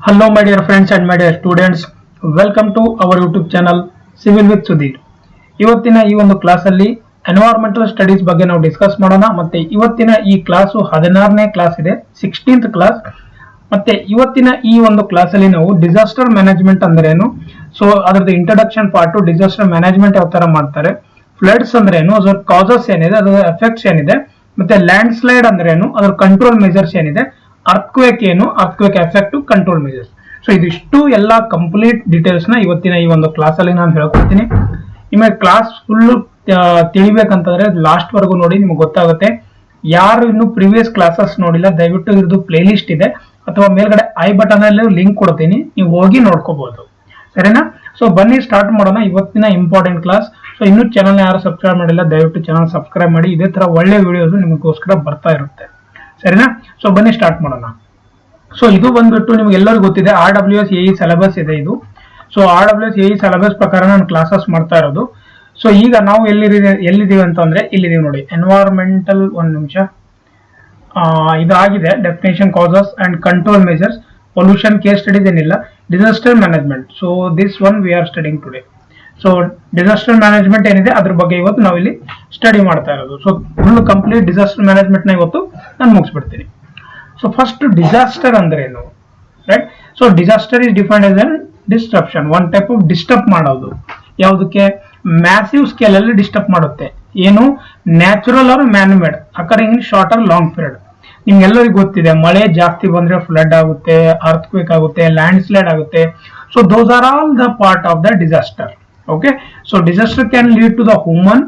Hello, my dear friends and my dear students. Welcome to our YouTube channel Civil with Sudhir. ಇವತ್ತಿನ ಈ ಒಂದು class ಅಲ್ಲಿ environmental studies ಬಗ್ಗೆ ನಾವು discuss ಮಾಡೋಣ. ಮತ್ತೆ ಇವತ್ತಿನ ಈ ಕ್ಲಾಸು 16ನೇ ಕ್ಲಾಸ್ ಇದೆ, 16th ಕ್ಲಾಸ್. ಮತ್ತೆ ಇವತ್ತಿನ ಈ ಒಂದು ಕ್ಲಾಸ್ ಅಲ್ಲಿ ನಾವು ಡಿಸಾಸ್ಟರ್ ಮ್ಯಾನೇಜ್ಮೆಂಟ್ ಅಂದ್ರೆ ಏನು, ಸೊ ಅದರದ್ದು ಇಂಟ್ರಡಕ್ಷನ್ ಪಾರ್ಟ್, ಡಿಸಾಸ್ಟರ್ ಮ್ಯಾನೇಜ್ಮೆಂಟ್ ಯಾವ ತರ ಮಾಡ್ತಾರೆ, ಫ್ಲಡ್ಸ್ ಅಂದ್ರೆ ಏನು, ಅದರ ಕಾಸಸ್ ಏನಿದೆ, ಅದರ ಎಫೆಕ್ಟ್ಸ್ ಏನಿದೆ, ಮತ್ತೆ ಲ್ಯಾಂಡ್ ಸ್ಲೈಡ್ ಅಂದ್ರೆ ಏನು, ಅದರ ಕಂಟ್ರೋಲ್ ಮೆಜರ್ಸ್ ಏನಿದೆ, ಅರ್ಥಕ್ವೇಕ್ ಏನು, earthquake effect, control measures. So ಇದಿಷ್ಟು ಎಲ್ಲ ಕಂಪ್ಲೀಟ್ ಡೀಟೇಲ್ಸ್ ನ ಇವತ್ತಿನ ಈ ಒಂದು ಕ್ಲಾಸ್ ಅಲ್ಲಿ ನಾನು ಹೇಳ್ಕೊಡ್ತೀನಿ. ನಿಮಗೆ ಕ್ಲಾಸ್ ಫುಲ್ ತಿಳಿಬೇಕಂತಂದ್ರೆ ಲಾಸ್ಟ್ ವರೆಗೂ ನೋಡಿ, ನಿಮ್ಗೆ ಗೊತ್ತಾಗುತ್ತೆ. ಯಾರು ಇನ್ನು ಪ್ರೀವಿಯಸ್ ಕ್ಲಾಸಸ್ ನೋಡಿಲ್ಲ, ದಯವಿಟ್ಟು ಇದ್ದು ಪ್ಲೇ ಲಿಸ್ಟ್ ಇದೆ ಅಥವಾ ಮೇಲ್ಗಡೆ ಐ ಬಟನ್ ಅಲ್ಲಿ ಲಿಂಕ್ ಕೊಡ್ತೀನಿ, ನೀವು ಹೋಗಿ ನೋಡ್ಕೋಬಹುದು. ಸರಿನಾ? ಸೊ ಬನ್ನಿ ಸ್ಟಾರ್ಟ್ ಮಾಡೋಣ ಇವತ್ತಿನ ಇಂಪಾರ್ಟೆಂಟ್ ಕ್ಲಾಸ್. ಸೊ ಇನ್ನೂ ಚಾನಲ್ ಯಾರು ಸಬ್ಸ್ಕ್ರೈಬ್ ಮಾಡಿಲ್ಲ, ದಯವಿಟ್ಟು ಚಾನಲ್ ಸಬ್ಸ್ಕ್ರೈಬ್ ಮಾಡಿ. ಇದೇ ತರ ಒಳ್ಳೆ ವಿಡಿಯೋಸ್ ನಿಮಗೋಸ್ಕರ ಬರ್ತಾ ಇರುತ್ತೆ. ಸರಿನಾ? ಸೊ ಬನ್ನಿ ಸ್ಟಾರ್ಟ್ ಮಾಡೋಣ. ಸೊ ಇದು ಬಂದ್ಬಿಟ್ಟು ನಿಮ್ಗೆ ಎಲ್ಲರಿಗೂ ಗೊತ್ತಿದೆ, RWS AE ಸಿಲೆಬಸ್ ಇದೆ ಇದು. ಸೊ RWS AE ಸಿಲೆಬಸ್ ಪ್ರಕಾರ ನಾನು ಕ್ಲಾಸಸ್ ಮಾಡ್ತಾ ಇರೋದು. ಸೊ ಈಗ ನಾವು ಎಲ್ಲಿದ್ದೀವಿ ಅಂತಂದ್ರೆ ಇಲ್ಲಿದ್ದೀವಿ ನೋಡಿ, ಎನ್ವೈರನ್ಮೆಂಟಲ್. ಒಂದು ನಿಮಿಷ, ಇದಾಗಿದೆ definition, causes and control measures, pollution case studies ಏನಿಲ್ಲ, disaster management. So this one we are studying today. So disaster management ಏನಿದೆ ಅದ್ರ ಬಗ್ಗೆ ಇವತ್ತು ನಾವು ಇಲ್ಲಿ ಸ್ಟಡಿ ಮಾಡ್ತಾ ಇರೋದು. So full complete disaster management ನ ಇವತ್ತು ನಾನು ಮುಗಿಸ್ಬಿಡ್ತೀನಿ. ಸೊ ಫಸ್ಟ್ ಡಿಸಾಸ್ಟರ್ ಅಂದ್ರೆ ಏನು, right? So disaster is defined as an disruption, one type of disturb ಮಾಡೋದು. ಯಾವುದಕ್ಕೆ? ಮ್ಯಾಸಿವ್ ಸ್ಕೇಲ್ ಅಲ್ಲಿ ಡಿಸ್ಟರ್ಬ್ ಮಾಡುತ್ತೆ. ಏನು? Natural R man made occurring in short or long period. ನಿಮ್ಗೆಲ್ಲರಿಗೂ ಗೊತ್ತಿದೆ, ಮಳೆ ಜಾಸ್ತಿ ಬಂದ್ರೆ ಫ್ಲಡ್ ಆಗುತ್ತೆ, ಅರ್ಥಕ್ವೇಕ್ ಆಗುತ್ತೆ, ಲ್ಯಾಂಡ್ ಸ್ಲೈಡ್ ಆಗುತ್ತೆ. So those are all the part of the disaster. Okay, so disaster can lead to the human,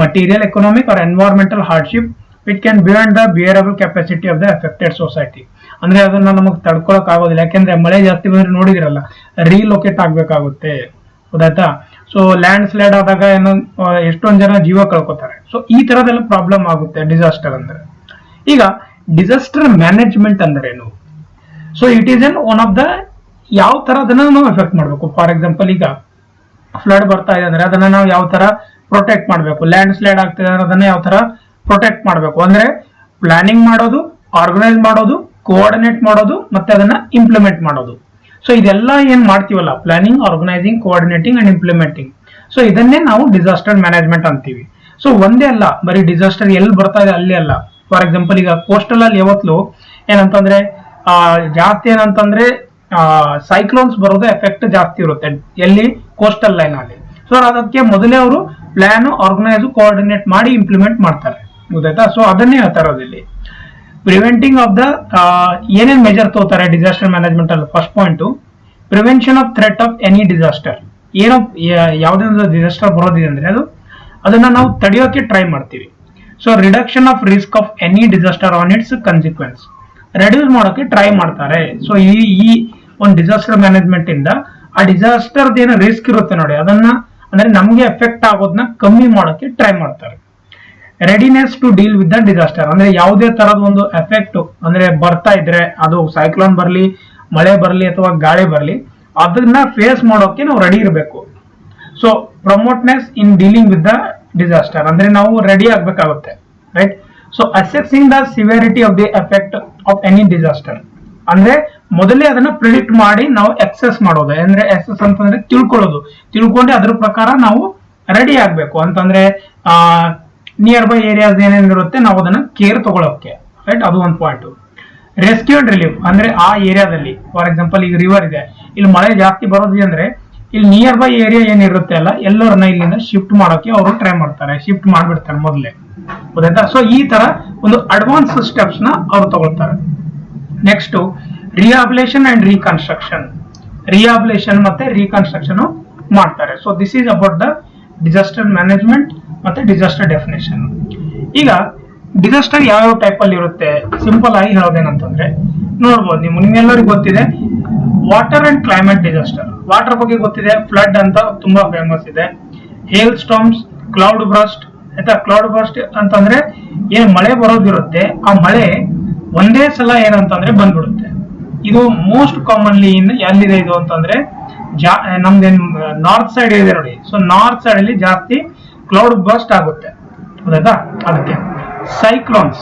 material, economic or environmental hardship which can beyond the bearable capacity of the affected society. ಅಂದ್ರೆ ಅದನ್ನ ನಮಗೆ ತಡ್ಕೊಳಕ್ ಆಗೋದಿಲ್ಲ, ಯಾಕೆಂದ್ರೆ ಮಳೆ ಜಾಸ್ತಿ ಬಂದ್ರೆ ನೋಡಿದಿರಲ್ಲ, relocate ಆಗ್ಬೇಕಾಗುತ್ತೆ. ಹೌದಾಯ್ತಾ? So land slide ಆದಾಗ ಏನೋ ಎಷ್ಟೊಂದ್ ಜನ ಜೀವ ಕಳ್ಕೊತಾರೆ. ಸೊ ಈ ತರದೆಲ್ಲ ಪ್ರಾಬ್ಲಮ್ ಆಗುತ್ತೆ ಡಿಸಾಸ್ಟರ್ ಅಂದ್ರೆ. ಈಗ ಡಿಸಾಸ್ಟರ್ ಮ್ಯಾನೇಜ್ಮೆಂಟ್ ಅಂದ್ರೆ ಏನು? So it is N one of the, ಯಾವ ತರ ಅದನ್ನ ನಾವು ಎಫೆಕ್ಟ್ ಮಾಡ್ಬೇಕು. ಫಾರ್ ಎಕ್ಸಾಂಪಲ್, ಈಗ ಫ್ಲಡ್ ಬರ್ತಾ ಇದೆ ಅಂದ್ರೆ ಅದನ್ನ ನಾವು ಯಾವ ತರ ಪ್ರೊಟೆಕ್ಟ್ ಮಾಡಬೇಕು, ಲ್ಯಾಂಡ್ ಸ್ಲೈಡ್ ಆಗ್ತಿದೆ ಅಂದ್ರೆ ಅದನ್ನ ಯಾವ ತರ ಪ್ರೊಟೆಕ್ಟ್ ಮಾಡಬೇಕು ಅಂದ್ರೆ ಪ್ಲಾನಿಂಗ್ ಮಾಡೋದು, ಆರ್ಗನೈಸ್ ಮಾಡೋದು, ಕೋಆರ್ಡಿನೇಟ್ ಮಾಡೋದು, ಮತ್ತೆ ಅದನ್ನ ಇಂಪ್ಲಿಮೆಂಟ್ ಮಾಡೋದು. ಸೊ ಇದೆಲ್ಲ ಏನ್ ಮಾಡ್ತೀವಲ್ಲ, planning, organising, coordinating and implementing. So ಇದನ್ನೇ ನಾವು ಡಿಸಾಸ್ಟರ್ ಮ್ಯಾನೇಜ್ಮೆಂಟ್ ಅಂತೀವಿ. ಸೊ ಒಂದೇ ಅಲ್ಲ, ಬರೀ ಡಿಸಾಸ್ಟರ್ ಎಲ್ಲಿ ಬರ್ತಾ ಇದೆ ಅಲ್ಲಿ ಅಲ್ಲ. ಫಾರ್ ಎಕ್ಸಾಂಪಲ್, ಈಗ ಕೋಸ್ಟಲ್ ಅಲ್ಲಿ ಯಾವತ್ತೂ ಏನಂತಂದ್ರೆ ಜಾಸ್ತಿ ಏನಂತಂದ್ರೆ ಸೈಕ್ಲೋನ್ಸ್ ಬರೋದು ಎಫೆಕ್ಟ್ ಜಾಸ್ತಿ ಇರುತ್ತೆ. ಎಲ್ಲಿ? ಕೋಸ್ಟಲ್ ಲೈನ್ ಅಲ್ಲಿ. ಸೊ ಅದಕ್ಕೆ ಮೊದಲೇ ಅವರು ಪ್ಲಾನ್, ಆರ್ಗನೈಸ್, ಕೋಆರ್ಡಿನೇಟ್ ಮಾಡಿ ಇಂಪ್ಲಿಮೆಂಟ್ ಮಾಡ್ತಾರೆ. ಗೊತ್ತಾಯ್ತಾ? ಸೊ ಅದನ್ನೇ ಹೇಳ್ತಾ ಇರೋದು ಇಲ್ಲಿ. ಪ್ರಿವೆಂಟಿಂಗ್ ಆಫ್ ದ ಏನೇನ್ ಮೆಜರ್ ತಗೋತಾರೆ ಡಿಸಾಸ್ಟರ್ ಮ್ಯಾನೇಜ್ಮೆಂಟ್ ಅಲ್ಲಿ? First point, prevention of threat of any disaster. ಏನೋ ಯಾವುದೇ ಒಂದು ಡಿಸಾಸ್ಟರ್ ಬರೋದಿದೆ ಅಂದ್ರೆ ಅದನ್ನ ನಾವು ತಡೆಯೋಕೆ ಟ್ರೈ ಮಾಡ್ತೀವಿ. So reduction of risk of any disaster on its consequence, reduce ಮಾಡೋಕೆ ಟ್ರೈ ಮಾಡ್ತಾರೆ. ಸೊ ಈ ಒಂದು ಡಿಸಾಸ್ಟರ್ ಮ್ಯಾನೇಜ್ಮೆಂಟ್ ಇಂದ ಆ ಡಿಸಾಸ್ಟರ್ ಏನು ರಿಸ್ಕ್ ಇರುತ್ತೆ ನೋಡಿ, ಅದನ್ನ ಅಂದ್ರೆ ನಮ್ಗೆ ಎಫೆಕ್ಟ್ ಆಗೋದನ್ನ ಕಮ್ಮಿ ಮಾಡೋಕೆ ಟ್ರೈ ಮಾಡ್ತಾರೆ. Readiness to deal with the disaster, ಅಂದ್ರೆ ಯಾವುದೇ ತರದ ಒಂದು ಎಫೆಕ್ಟ್ ಅಂದ್ರೆ ಬರ್ತಾ ಇದ್ರೆ, ಅದು ಸೈಕ್ಲೋನ್ ಬರ್ಲಿ, ಮಳೆ ಬರ್ಲಿ ಅಥವಾ ಗಾಳಿ ಬರ್ಲಿ, ಅದನ್ನ ಫೇಸ್ ಮಾಡೋಕೆ ನಾವು ರೆಡಿ ಇರಬೇಕು. So promptness in dealing with the disaster, ಅಂದ್ರೆ ನಾವು ರೆಡಿ ಆಗ್ಬೇಕಾಗುತ್ತೆ, right? So assessing the severity of the effect of any disaster, ಅಂದ್ರೆ ಮೊದಲೇ ಅದನ್ನ ಪ್ರಿಡಿಕ್ಟ್ ಮಾಡಿ ನಾವು ಎಕ್ಸೆಸ್ ಮಾಡೋದು. ಅಂದ್ರೆ ಎಕ್ಸೆಸ್ ಅಂತಂದ್ರೆ ತಿಳ್ಕೊಂಡೆ ಅದ್ರ ಪ್ರಕಾರ ನಾವು ರೆಡಿ ಆಗ್ಬೇಕು. ಅಂತಂದ್ರೆ ನಿಯರ್ ಬೈ ಏರಿಯಾಸ್ ಏನೇನಿರುತ್ತೆ ನಾವು ಅದನ್ನ ಕೇರ್ ತಗೊಳಕ್ಕೆ, ರೈಟ್? ಅದು ಒಂದು ಪಾಯಿಂಟ್. ರೆಸ್ಕ್ಯೂ ಅಂಡ್ ರಿಲೀಫ್, ಅಂದ್ರೆ ಆ ಏರಿಯಾದಲ್ಲಿ ಫಾರ್ ಎಕ್ಸಾಂಪಲ್ ಈಗ ರಿವರ್ ಇದೆ, ಇಲ್ಲಿ ಮಳೆ ಜಾಸ್ತಿ ಬರೋದು ಅಂದ್ರೆ ಇಲ್ಲಿ ನಿಯರ್ ಬೈ ಏರಿಯಾ ಏನಿರುತ್ತೆ ಅಲ್ಲ, ಎಲ್ಲರನ್ನ ಇಲ್ಲಿಂದ ಶಿಫ್ಟ್ ಮಾಡೋಕೆ ಅವರು ಟ್ರೈ ಮಾಡ್ತಾರೆ, ಶಿಫ್ಟ್ ಮಾಡ್ಬಿಡ್ತಾರೆ ಮೊದಲೇ. ಗೊತ್ತಾಯ್ತಾ? ಸೊ ಈ ತರ ಒಂದು ಅಡ್ವಾನ್ಸ್ ಸ್ಟೆಪ್ಸ್ ನ ಅವ್ರು ತಗೊಳ್ತಾರೆ. Next, rehabilitation and reconstruction. Rehabilitation ಮತ್ತೆ ರೀಕನ್ಸ್ಟ್ರಕ್ಷನ್ ಮಾಡ್ತಾರೆ. So this is about the disaster management ಮತ್ತೆ ಡಿಸಾಸ್ಟರ್ ಡೆಫಿನೇಷನ್. ಈಗ ಡಿಸಾಸ್ಟರ್ ಯಾವ ಟೈಪ್ ಅಲ್ಲಿ ಇರುತ್ತೆ? ಸಿಂಪಲ್ ಆಗಿ ಹೇಳೋದೇನಂತಂದ್ರೆ ನೋಡ್ಬೋದು, ನಿಮ್ಗೆಲ್ಲರಿಗೂ ಗೊತ್ತಿದೆ water and climate disaster. Water ಬಗ್ಗೆ ಗೊತ್ತಿದೆ, ಫ್ಲಡ್ ಅಂತ ತುಂಬಾ ಫೇಮಸ್ ಇದೆ. Hail storms, cloud burst. ಆಯ್ತಾ? ಕ್ಲೌಡ್ ಬರ್ಸ್ಟ್ ಅಂತಂದ್ರೆ ಏನ್ ಮಳೆ ಬರೋದಿರುತ್ತೆ, ಆ ಮಳೆ ಒಂದೇ ಸಲ ಏನಂತಂದ್ರೆ ಬಂದ್ಬಿಡುತ್ತೆ. ಇದು ಮೋಸ್ಟ್ ಕಾಮನ್ಲಿ ಎಲ್ಲಿದೆ ಇದು ಅಂತಂದ್ರೆ ನಮ್ದೇನ್ ನಾರ್ತ್ ಸೈಡ್ ಇದೆ ನೋಡಿ. ಸೊ ನಾರ್ತ್ ಸೈಡ್ ಅಲ್ಲಿ ಜಾಸ್ತಿ ಕ್ಲೌಡ್ ಬರ್ಸ್ಟ್ ಆಗುತ್ತೆ. ಹೌದಾ? ಅದಕ್ಕೆ ಸೈಕ್ಲೋನ್ಸ್.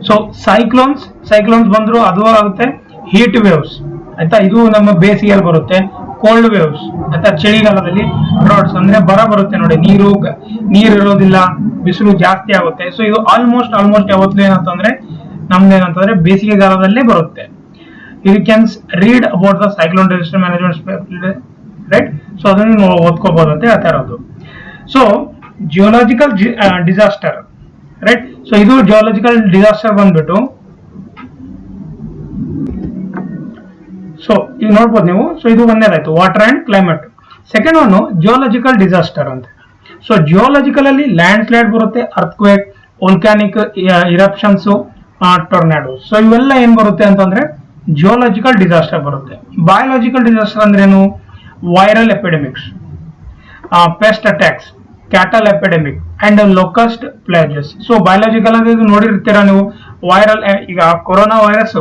ಸೊ ಸೈಕ್ಲೋನ್ಸ್ ಬಂದ್ರು ಅದು ಆಗುತ್ತೆ. ಹೀಟ್ ವೇವ್ಸ್ ಆಯ್ತಾ, ಇದು ನಮ್ಮ ಬೇಸಿಗೆಯಲ್ಲಿ ಬರುತ್ತೆ. ಕೋಲ್ಡ್ ವೇವ್ಸ್ ಆಯ್ತಾ, ಚಳಿಗಾಲದಲ್ಲಿ ಡ್ರಾಟ್ಸ್ ಅಂದ್ರೆ ಬರ ಬರುತ್ತೆ ನೋಡಿ, ನೀರು ಇರೋದಿಲ್ಲ, ಬಿಸಿಲು ಜಾಸ್ತಿ ಆಗುತ್ತೆ. ಸೊ ಇದು ಆಲ್ಮೋಸ್ಟ್ ಯಾವತ್ತೂ ಏನಂತಂದ್ರೆ ನಮ್ದೇನಂತಂದ್ರೆ ಬೇಸಿಗೆಗಾಲದಲ್ಲೇ ಬರುತ್ತೆ. You can read about the cyclone disaster management, right. So ಅದನ್ನು ನೀವು ಓದ್ಕೋಬಹುದು ಅಂತ ಹೇಳ್ತಾ ಇರೋದು. So geological disaster, right. So ಇದು ಜಿಯೋಲಾಜಿಕಲ್ ಡಿಸಾಸ್ಟರ್ ಬಂದ್ಬಿಟ್ಟು, ಸೊ ಈಗ ನೋಡ್ಬೋದು ನೀವು. ಸೊ ಇದು ಒಂದೇದಾಯ್ತು water and climate. Second one geological disaster ಅಂತ. ಸೊ ಜಿಯೋಲಾಜಿಕಲ್ ಅಲ್ಲಿ ಲ್ಯಾಂಡ್ ಸ್ಲೈಡ್ ಬರುತ್ತೆ, ಅರ್ಥ್ಕ್ವೇಕ್, ವೋಲ್ಕ್ಯಾನಿಕ್ ಇರಪ್ಷನ್ಸ್, ಟೊರ್ನಾಡೋ. ಸೊ ಇವೆಲ್ಲ ಏನ್ ಬರುತ್ತೆ ಅಂತಂದ್ರೆ ಜಿಯೋಲಾಜಿಕಲ್ ಡಿಸಾಸ್ಟರ್ ಬರುತ್ತೆ. ಬಯೋಲಾಜಿಕಲ್ ಡಿಸಾಸ್ಟರ್ ಅಂದ್ರೆ ಏನು? Viral epidemics, pest attacks, cattle epidemic and locust plagues. So biological ಅಂದ್ರೆ ಇದು ನೋಡಿರ್ತೀರಾ ನೀವು, ವೈರಲ್, ಈಗ ಕೊರೋನಾ ವೈರಸ್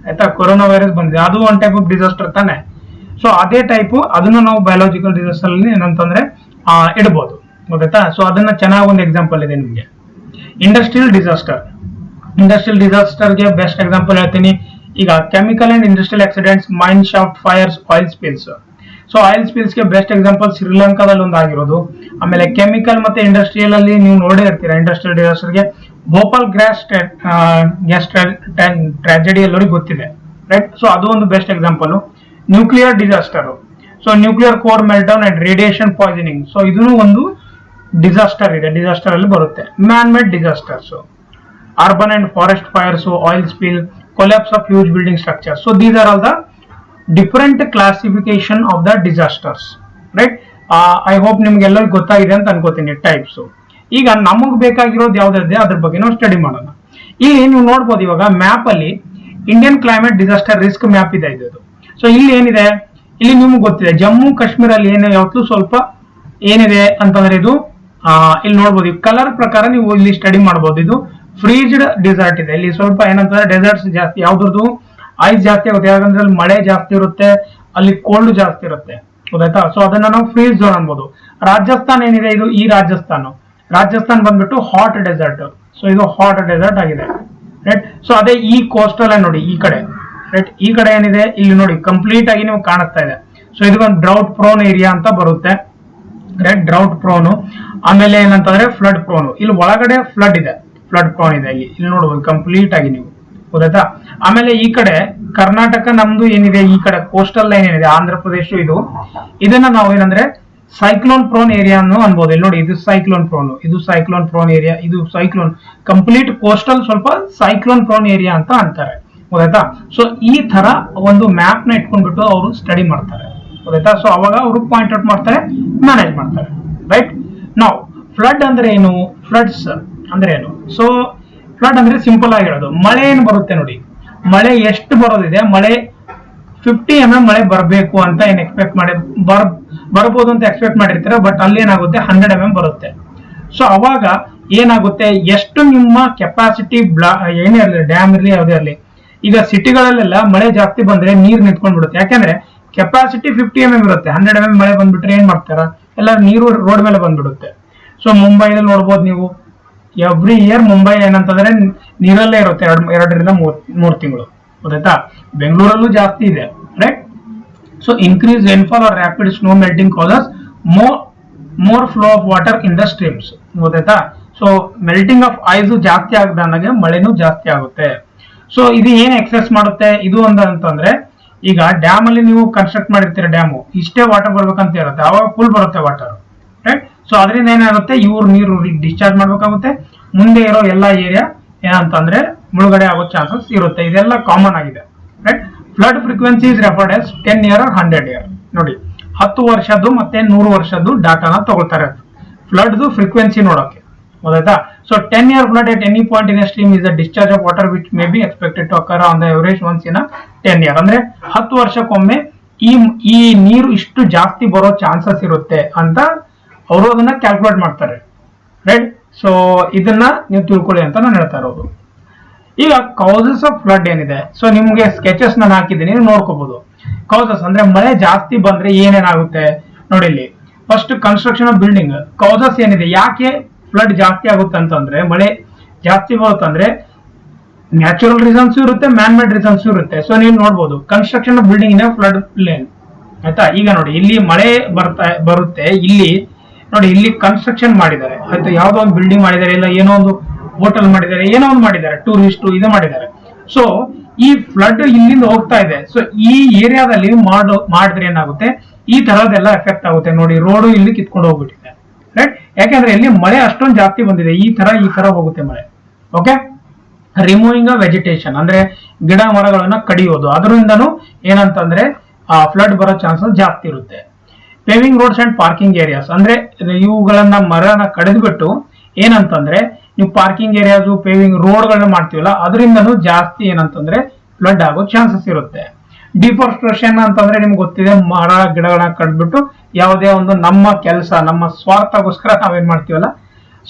ಆಯ್ತಾ, ಕೊರೋನಾ ವೈರಸ್ ಬಂದಿದೆ, ಅದು ಒನ್ ಟೈಪ್ ಆಫ್ ಡಿಸಾಸ್ಟರ್ ತಾನೆ. ಸೊ ಅದೇ ಟೈಪ್ ಅದನ್ನು ನಾವು ಬಯೋಲಾಜಿಕಲ್ ಡಿಸಾಸ್ಟರ್ ಅಲ್ಲಿ ಏನಂತಂದ್ರೆ ಇಡಬಹುದು, ಗೊತ್ತಾಯ್ತಾ. ಸೊ ಅದನ್ನ ಚೆನ್ನಾಗಿ ಒಂದು ಎಕ್ಸಾಂಪಲ್ ಇದೆ ನಿಮಗೆ. ಇಂಡಸ್ಟ್ರಿಯಲ್ ಡಿಸಾಸ್ಟರ್ಗೆ ಬೆಸ್ಟ್ ಎಕ್ಸಾಂಪಲ್ ಹೇಳ್ತೀನಿ. ಈಗ chemical and industrial accidents, mine shaft fires, oil spills. So oil ಸ್ಪಿಲ್ಸ್ಗೆ ಬೆಸ್ಟ್ ಎಕ್ಸಾಂಪಲ್ ಶ್ರೀಲಂಕಾದಲ್ಲಿ ಒಂದು ಆಗಿರೋದು. ಆಮೇಲೆ ಕೆಮಿಕಲ್ ಮತ್ತೆ ಇಂಡಸ್ಟ್ರಿಯಲ್ ಅಲ್ಲಿ ನೀವು ನೋಡೇ ಇರ್ತೀರಾ. ಇಂಡಸ್ಟ್ರಿಯಲ್ ಡಿಸಾಸ್ಟರ್ಗೆ ಭೋಪಾಲ್ ಗ್ಯಾಸ್ ಟ್ರಾಜೆಡಿ ಎಲ್ಲರಿಗೂ ಗೊತ್ತಿದೆ, ರೈಟ್. ಸೊ ಅದು ಒಂದು best example. Nuclear disaster, so nuclear core meltdown and radiation poisoning. So ಇದೂ ಒಂದು ಡಿಸಾಸ್ಟರ್ ಇದೆ, ಡಿಸಾಸ್ಟರ್ ಅಲ್ಲಿ ಬರುತ್ತೆ. Man made disasters, urban and forest fires, oil spill, collapse of huge building structure. So these are all the different classification of the disasters, right. I hope ನಿಮ್ಗೆಲ್ಲರಿಗೂ ಗೊತ್ತಾಗಿದೆ ಅಂತ ಅನ್ಕೋತೀನಿ types. ಈಗ ನಮಗ್ ಬೇಕಾಗಿರೋದು ಯಾವ್ದಿದೆ ಅದ್ರ ಬಗ್ಗೆ ನಾವು ಸ್ಟಡಿ ಮಾಡೋಣ. ಇಲ್ಲಿ ನೀವು ನೋಡ್ಬೋದು, ಇವಾಗ ಮ್ಯಾಪ್ ಅಲ್ಲಿ Indian climate disaster risk map ಇದೆ ಇದು. ಸೊ ಇಲ್ಲಿ ಏನಿದೆ, ಇಲ್ಲಿ ನಿಮ್ಗೆ ಗೊತ್ತಿದೆ ಜಮ್ಮು ಕಾಶ್ಮೀರ ಅಲ್ಲಿ ಏನು ಯಾವತ್ತೂ ಸ್ವಲ್ಪ ಏನಿದೆ ಅಂತಂದ್ರೆ ಇದು ಇಲ್ಲಿ ನೋಡ್ಬೋದು. ಈ ಕಲರ್ ಪ್ರಕಾರ ನೀವು ಇಲ್ಲಿ ಸ್ಟಡಿ ಮಾಡ್ಬೋದು. ಇದು ಫ್ರೀಜ್ಡ್ ಡಿಸರ್ಟ್ ಇದೆ. ಇಲ್ಲಿ ಸ್ವಲ್ಪ ಏನಂತಂದ್ರೆ ಡೆಸರ್ಟ್ಸ್ ಜಾಸ್ತಿ, ಯಾವ್ದ್ರದ್ದು ಐಸ್ ಜಾಸ್ತಿ ಆಗುತ್ತೆ, ಯಾಕಂದ್ರೆ ಅಲ್ಲಿ ಮಳೆ ಜಾಸ್ತಿ ಇರುತ್ತೆ, ಅಲ್ಲಿ ಕೋಲ್ಡ್ ಜಾಸ್ತಿ ಇರುತ್ತೆ, ಗೊತ್ತಾಯ್ತಾ. ಸೊ ಅದನ್ನ ನಾವು ಫ್ರೀಜ್ ಝೋನ್ ಅನ್ಬೋದು. ರಾಜಸ್ಥಾನ್ ಏನಿದೆ, ಇದು ಈ ರಾಜಸ್ಥಾನ್ ಬಂದ್ಬಿಟ್ಟು ಹಾಟ್ ಡೆಸರ್ಟ್. ಸೊ ಇದು ಹಾಟ್ ಡೆಸರ್ಟ್ ಆಗಿದೆ, ರೈಟ್. ಸೊ ಅದೇ ಈ ಕೋಸ್ಟಲ್ ನೋಡಿ ಈ ಕಡೆ, ರೈಟ್. ಈ ಕಡೆ ಏನಿದೆ ಇಲ್ಲಿ ನೋಡಿ ಕಂಪ್ಲೀಟ್ ಆಗಿ ನೀವು ಕಾಣಿಸ್ತಾ ಇದೆ. ಸೊ ಇದು ಒಂದು ಡ್ರೌಟ್ ಪ್ರೋನ್ ಏರಿಯಾ ಅಂತ ಬರುತ್ತೆ, ರೈಟ್. ಡ್ರೌಟ್ ಪ್ರೋನು. ಆಮೇಲೆ ಏನಂತಂದ್ರೆ ಫ್ಲಡ್ ಪ್ರೋನು. ಇಲ್ಲಿ ಒಳಗಡೆ ಫ್ಲಡ್ ಇದೆ, ಫ್ಲಡ್ ಪ್ರೋನ್ ಇದೆ ಇಲ್ಲಿ ನೋಡ್ಬೋದು ಕಂಪ್ಲೀಟ್ ಆಗಿ ನೀವು, ಗೊತ್ತಾಯ್ತಾ. ಆಮೇಲೆ ಈ ಕಡೆ ಕರ್ನಾಟಕ ನಮ್ದು ಏನಿದೆ, ಈ ಕಡೆ ಕೋಸ್ಟಲ್ ಲೈನ್ ಏನಿದೆ ಆಂಧ್ರ ಪ್ರದೇಶ, ಇದನ್ನ ನಾವು ಏನಂದ್ರೆ ಸೈಕ್ಲೋನ್ ಪ್ರೋನ್ ಏರಿಯಾ ಅನ್ನು ಅನ್ಬೋದು. ಇಲ್ಲಿ ನೋಡಿ ಇದು ಸೈಕ್ಲೋನ್ ಪ್ರೋನ್ ಏರಿಯಾ, ಇದು ಸೈಕ್ಲೋನ್ ಕಂಪ್ಲೀಟ್ ಕೋಸ್ಟಲ್ ಸ್ವಲ್ಪ ಸೈಕ್ಲೋನ್ ಪ್ರೋನ್ ಏರಿಯಾ ಅಂತ ಅಂತಾರೆ, ಗೊತ್ತಾಯ್ತಾ. ಸೊ ಈ ತರ ಒಂದು ಮ್ಯಾಪ್ ನ ಇಟ್ಕೊಂಡ್ಬಿಟ್ಟು ಅವರು ಸ್ಟಡಿ ಮಾಡ್ತಾರೆ, ಗೊತ್ತಾಯ್ತಾ. ಸೊ ಅವಾಗ ಅವರು ಪಾಯಿಂಟ್ ಔಟ್ ಮಾಡ್ತಾರೆ, ಮ್ಯಾನೇಜ್ ಮಾಡ್ತಾರೆ, ರೈಟ್. ನಾವು ಫ್ಲಡ್ ಅಂದ್ರೆ ಏನು, ಫ್ಲಡ್ಸ್ ಅಂದ್ರೆ ಏನು? ಸೊ ಫ್ಲಡ್ ಅಂದ್ರೆ ಸಿಂಪಲ್ ಆಗಿ ಹೇಳೋದು, ಮಳೆ ಏನು ಬರುತ್ತೆ ನೋಡಿ, ಮಳೆ ಎಷ್ಟು ಬರೋದಿದೆ, ಮಳೆ 50 mm ಮಳೆ ಬರಬೇಕು ಅಂತ ಏನ್ ಎಕ್ಸ್ಪೆಕ್ಟ್ ಮಾಡಿ ಬರ್ಬೋದು ಅಂತ ಎಕ್ಸ್ಪೆಕ್ಟ್ ಮಾಡಿರ್ತಾರೆ. ಬಟ್ ಅಲ್ಲಿ ಏನಾಗುತ್ತೆ 100 mm ಬರುತ್ತೆ. ಸೊ ಅವಾಗ ಏನಾಗುತ್ತೆ, ಎಷ್ಟು ನಿಮ್ಮ ಕೆಪಾಸಿಟಿ ಏನೇ ಇರಲಿ, ಡ್ಯಾಮ್ ಇರಲಿ ಯಾವುದೇ ಇರಲಿ. ಈಗ ಸಿಟಿಗಳಲ್ಲೆಲ್ಲ ಮಳೆ ಜಾಸ್ತಿ ಬಂದ್ರೆ ನೀರು ನಿಂತ್ಕೊಂಡ್ಬಿಡುತ್ತೆ, ಯಾಕಂದ್ರೆ ಕೆಪಾಸಿಟಿ 50 mm ಇರುತ್ತೆ. 100 mm ಮಳೆ ಬಂದ್ಬಿಟ್ರೆ ಏನ್ ಮಾಡ್ತಾರ, ಎಲ್ಲ ನೀರು ರೋಡ್ ಮೇಲೆ ಬಂದ್ಬಿಡುತ್ತೆ. ಸೊ ಮುಂಬೈನಲ್ಲಿ ನೋಡ್ಬೋದು ನೀವು, ಎವ್ರಿ ಇಯರ್ ಮುಂಬೈ ಏನಂತಂದ್ರೆ ನೀರಲ್ಲೇ ಇರುತ್ತೆ 2 ರಿಂದ 3 ತಿಂಗಳು, ಗೊತ್ತಾಯ್ತಾ. ಬೆಂಗಳೂರಲ್ಲೂ ಜಾಸ್ತಿ ಇದೆ, right. So increase rainfall or rapid snow melting causes more flow of water in the streams, ಗೊತ್ತಾಯ್ತಾ. ಸೊ ಮೆಲ್ಟಿಂಗ್ ಆಫ್ ಐಸ್ ಜಾಸ್ತಿ ಆಗದಂಗೆ ಮಳೆನೂ ಜಾಸ್ತಿ ಆಗುತ್ತೆ. ಸೊ ಇದು ಏನ್ ಎಕ್ಸೆಸ್ ಮಾಡುತ್ತೆ, ಇದು ಅಂತಂದ್ರೆ ಈಗ ಡ್ಯಾಮ್ ಅಲ್ಲಿ ನೀವು ಕನ್ಸ್ಟ್ರಕ್ಟ್ ಮಾಡಿರ್ತೀರ, ಡ್ಯಾಮು ಇಷ್ಟೇ ವಾಟರ್ ಬರ್ಬೇಕಂತ ಇರುತ್ತೆ, ಅವಾಗ ಫುಲ್ ಬರುತ್ತೆ ವಾಟರ್, ರೈಟ್. ಸೊ ಅದರಿಂದ ಏನಾಗುತ್ತೆ, ಇವ್ರು ನೀರು ಡಿಸ್ಚಾರ್ಜ್ ಮಾಡ್ಬೇಕಾಗುತ್ತೆ, ಮುಂದೆ ಇರೋ ಎಲ್ಲಾ ಏರಿಯಾ ಏನಂತಂದ್ರೆ ಮುಳುಗಡೆ ಆಗೋ ಚಾನ್ಸಸ್ ಇರುತ್ತೆ. ಇದೆಲ್ಲ ಕಾಮನ್ ಆಗಿದೆ, right. Flood frequency is referred as 10 year or 100 year. ನೋಡಿ 10 ವರ್ಷದ್ದು ಮತ್ತೆ 100 ವರ್ಷದ್ದು ಡಾಟಾನ ತಗೊಳ್ತಾರೆ ಫ್ಲಡ್ ಫ್ರೀಕ್ವೆನ್ಸಿ ನೋಡೋಕೆ, ಗೊತ್ತಾಯ್ತಾ. So 10 year flood at any point in a stream is a discharge of water which may be expected to occur on the average once in a 10 year. ಅಂದ್ರೆ 10 ವರ್ಷಕ್ಕೊಮ್ಮೆ ಈ ನೀರು ಇಷ್ಟು ಜಾಸ್ತಿ ಬರೋ ಚಾನ್ಸಸ್ ಇರುತ್ತೆ ಅಂತ ಅವರು ಅದನ್ನ ಕ್ಯಾಲ್ಕುಲೇಟ್ ಮಾಡ್ತಾರೆ, ರೈಟ್. ಸೊ ಇದನ್ನ ನೀವು ತಿಳ್ಕೊಳ್ಳಿ ಅಂತ ನಾನು ಹೇಳ್ತಾ ಇರೋದು. ಈಗ ಕಾಸಸ್ ಆಫ್ ಫ್ಲಡ್ ಏನಿದೆ, ಸೊ ನಿಮ್ಗೆ ಸ್ಕೆಚಸ್ ನಾನು ಹಾಕಿದ್ದೀನಿ, ನೀವು ನೋಡ್ಕೋಬಹುದು. ಕಾಸಸ್ ಅಂದ್ರೆ ಮಳೆ ಜಾಸ್ತಿ ಬಂದ್ರೆ ಏನೇನಾಗುತ್ತೆ ನೋಡಿ. ಇಲ್ಲಿ first construction of building. Causes ಏನಿದೆ, ಯಾಕೆ ಫ್ಲಡ್ ಜಾಸ್ತಿ ಆಗುತ್ತೆ ಅಂತಂದ್ರೆ, ಮಳೆ ಜಾಸ್ತಿ ಬರುತ್ತಂದ್ರೆ ನ್ಯಾಚುರಲ್ ರೀಸನ್ಸ್ ಇರುತ್ತೆ, ಮ್ಯಾನ್ ಮೇಡ್ ರೀಸನ್ಸ್ ಇರುತ್ತೆ. ಸೊ ನೀವು ನೋಡ್ಬೋದು construction building in flood plain ಆಯ್ತಾ. ಈಗ ನೋಡಿ ಇಲ್ಲಿ ಮಳೆ ಬರುತ್ತೆ, ಇಲ್ಲಿ ನೋಡಿ ಇಲ್ಲಿ ಕನ್ಸ್ಟ್ರಕ್ಷನ್ ಮಾಡಿದ್ದಾರೆ ಆಯ್ತಾ, ಯಾವ್ದೋ ಒಂದು ಬಿಲ್ಡಿಂಗ್ ಮಾಡಿದ್ದಾರೆ, ಇಲ್ಲ ಏನೋ ಒಂದು ಹೋಟೆಲ್ ಮಾಡಿದ್ದಾರೆ, ಏನೋ ಒಂದು ಮಾಡಿದ್ದಾರೆ, ಟೂರಿಸ್ಟ್ ಇದು ಮಾಡಿದ್ದಾರೆ. ಸೊ ಈ ಫ್ಲಡ್ ಇಲ್ಲಿಂದ ಹೋಗ್ತಾ ಇದೆ. ಸೊ ಈ ಏರಿಯಾದಲ್ಲಿ ಮಾಡಿದ್ರೆ ಏನಾಗುತ್ತೆ, ಈ ತರದೆಲ್ಲ ಎಫೆಕ್ಟ್ ಆಗುತ್ತೆ. ನೋಡಿ ರೋಡು ಇಲ್ಲಿ ಕಿತ್ಕೊಂಡು ಹೋಗ್ಬಿಟ್ಟಿದೆ, ರೈಟ್. ಯಾಕಂದ್ರೆ ಇಲ್ಲಿ ಮಳೆ ಅಷ್ಟೊಂದು ಜಾಸ್ತಿ ಬಂದಿದೆ, ಈ ತರ ಹೋಗುತ್ತೆ ಮಳೆ. ಓಕೆ, ರಿಮೂವಿಂಗ್ ವೆಜಿಟೇಷನ್ ಅಂದ್ರೆ ಗಿಡ ಮರಗಳನ್ನ ಕಡಿಯೋದು, ಅದರಿಂದನೂ ಏನಂತಂದ್ರೆ ಫ್ಲಡ್ ಬರೋ ಚಾನ್ಸಸ್ ಜಾಸ್ತಿ ಇರುತ್ತೆ. ಪೇವಿಂಗ್ ರೋಡ್ಸ್ ಅಂಡ್ ಪಾರ್ಕಿಂಗ್ ಏರಿಯಾಸ್ ಅಂದ್ರೆ ಇವುಗಳನ್ನ ಮರನ ಕಡಿದ್ಬಿಟ್ಟು ಏನಂತಂದ್ರೆ ನೀವು ಪಾರ್ಕಿಂಗ್ ಏರಿಯಾಸ್, ಪೇವಿಂಗ್ ರೋಡ್ಗಳನ್ನ ಮಾಡ್ತೀವಲ್ಲ, ಅದರಿಂದನೂ ಜಾಸ್ತಿ ಏನಂತಂದ್ರೆ ಫ್ಲಡ್ ಆಗೋ ಚಾನ್ಸಸ್ ಇರುತ್ತೆ. ಡಿಫಾರೆಸ್ಟ್ರೇಷನ್ ಅಂತಂದ್ರೆ ನಿಮ್ಗೆ ಗೊತ್ತಿದೆ, ಮರ ಗಿಡಗಳನ್ನ ಕಡ್ಬಿಟ್ಟು ಯಾವುದೇ ಒಂದು ನಮ್ಮ ಕೆಲಸ, ನಮ್ಮ ಸ್ವಾರ್ಥಗೋಸ್ಕರ ನಾವೇನ್ ಮಾಡ್ತೀವಲ್ಲ,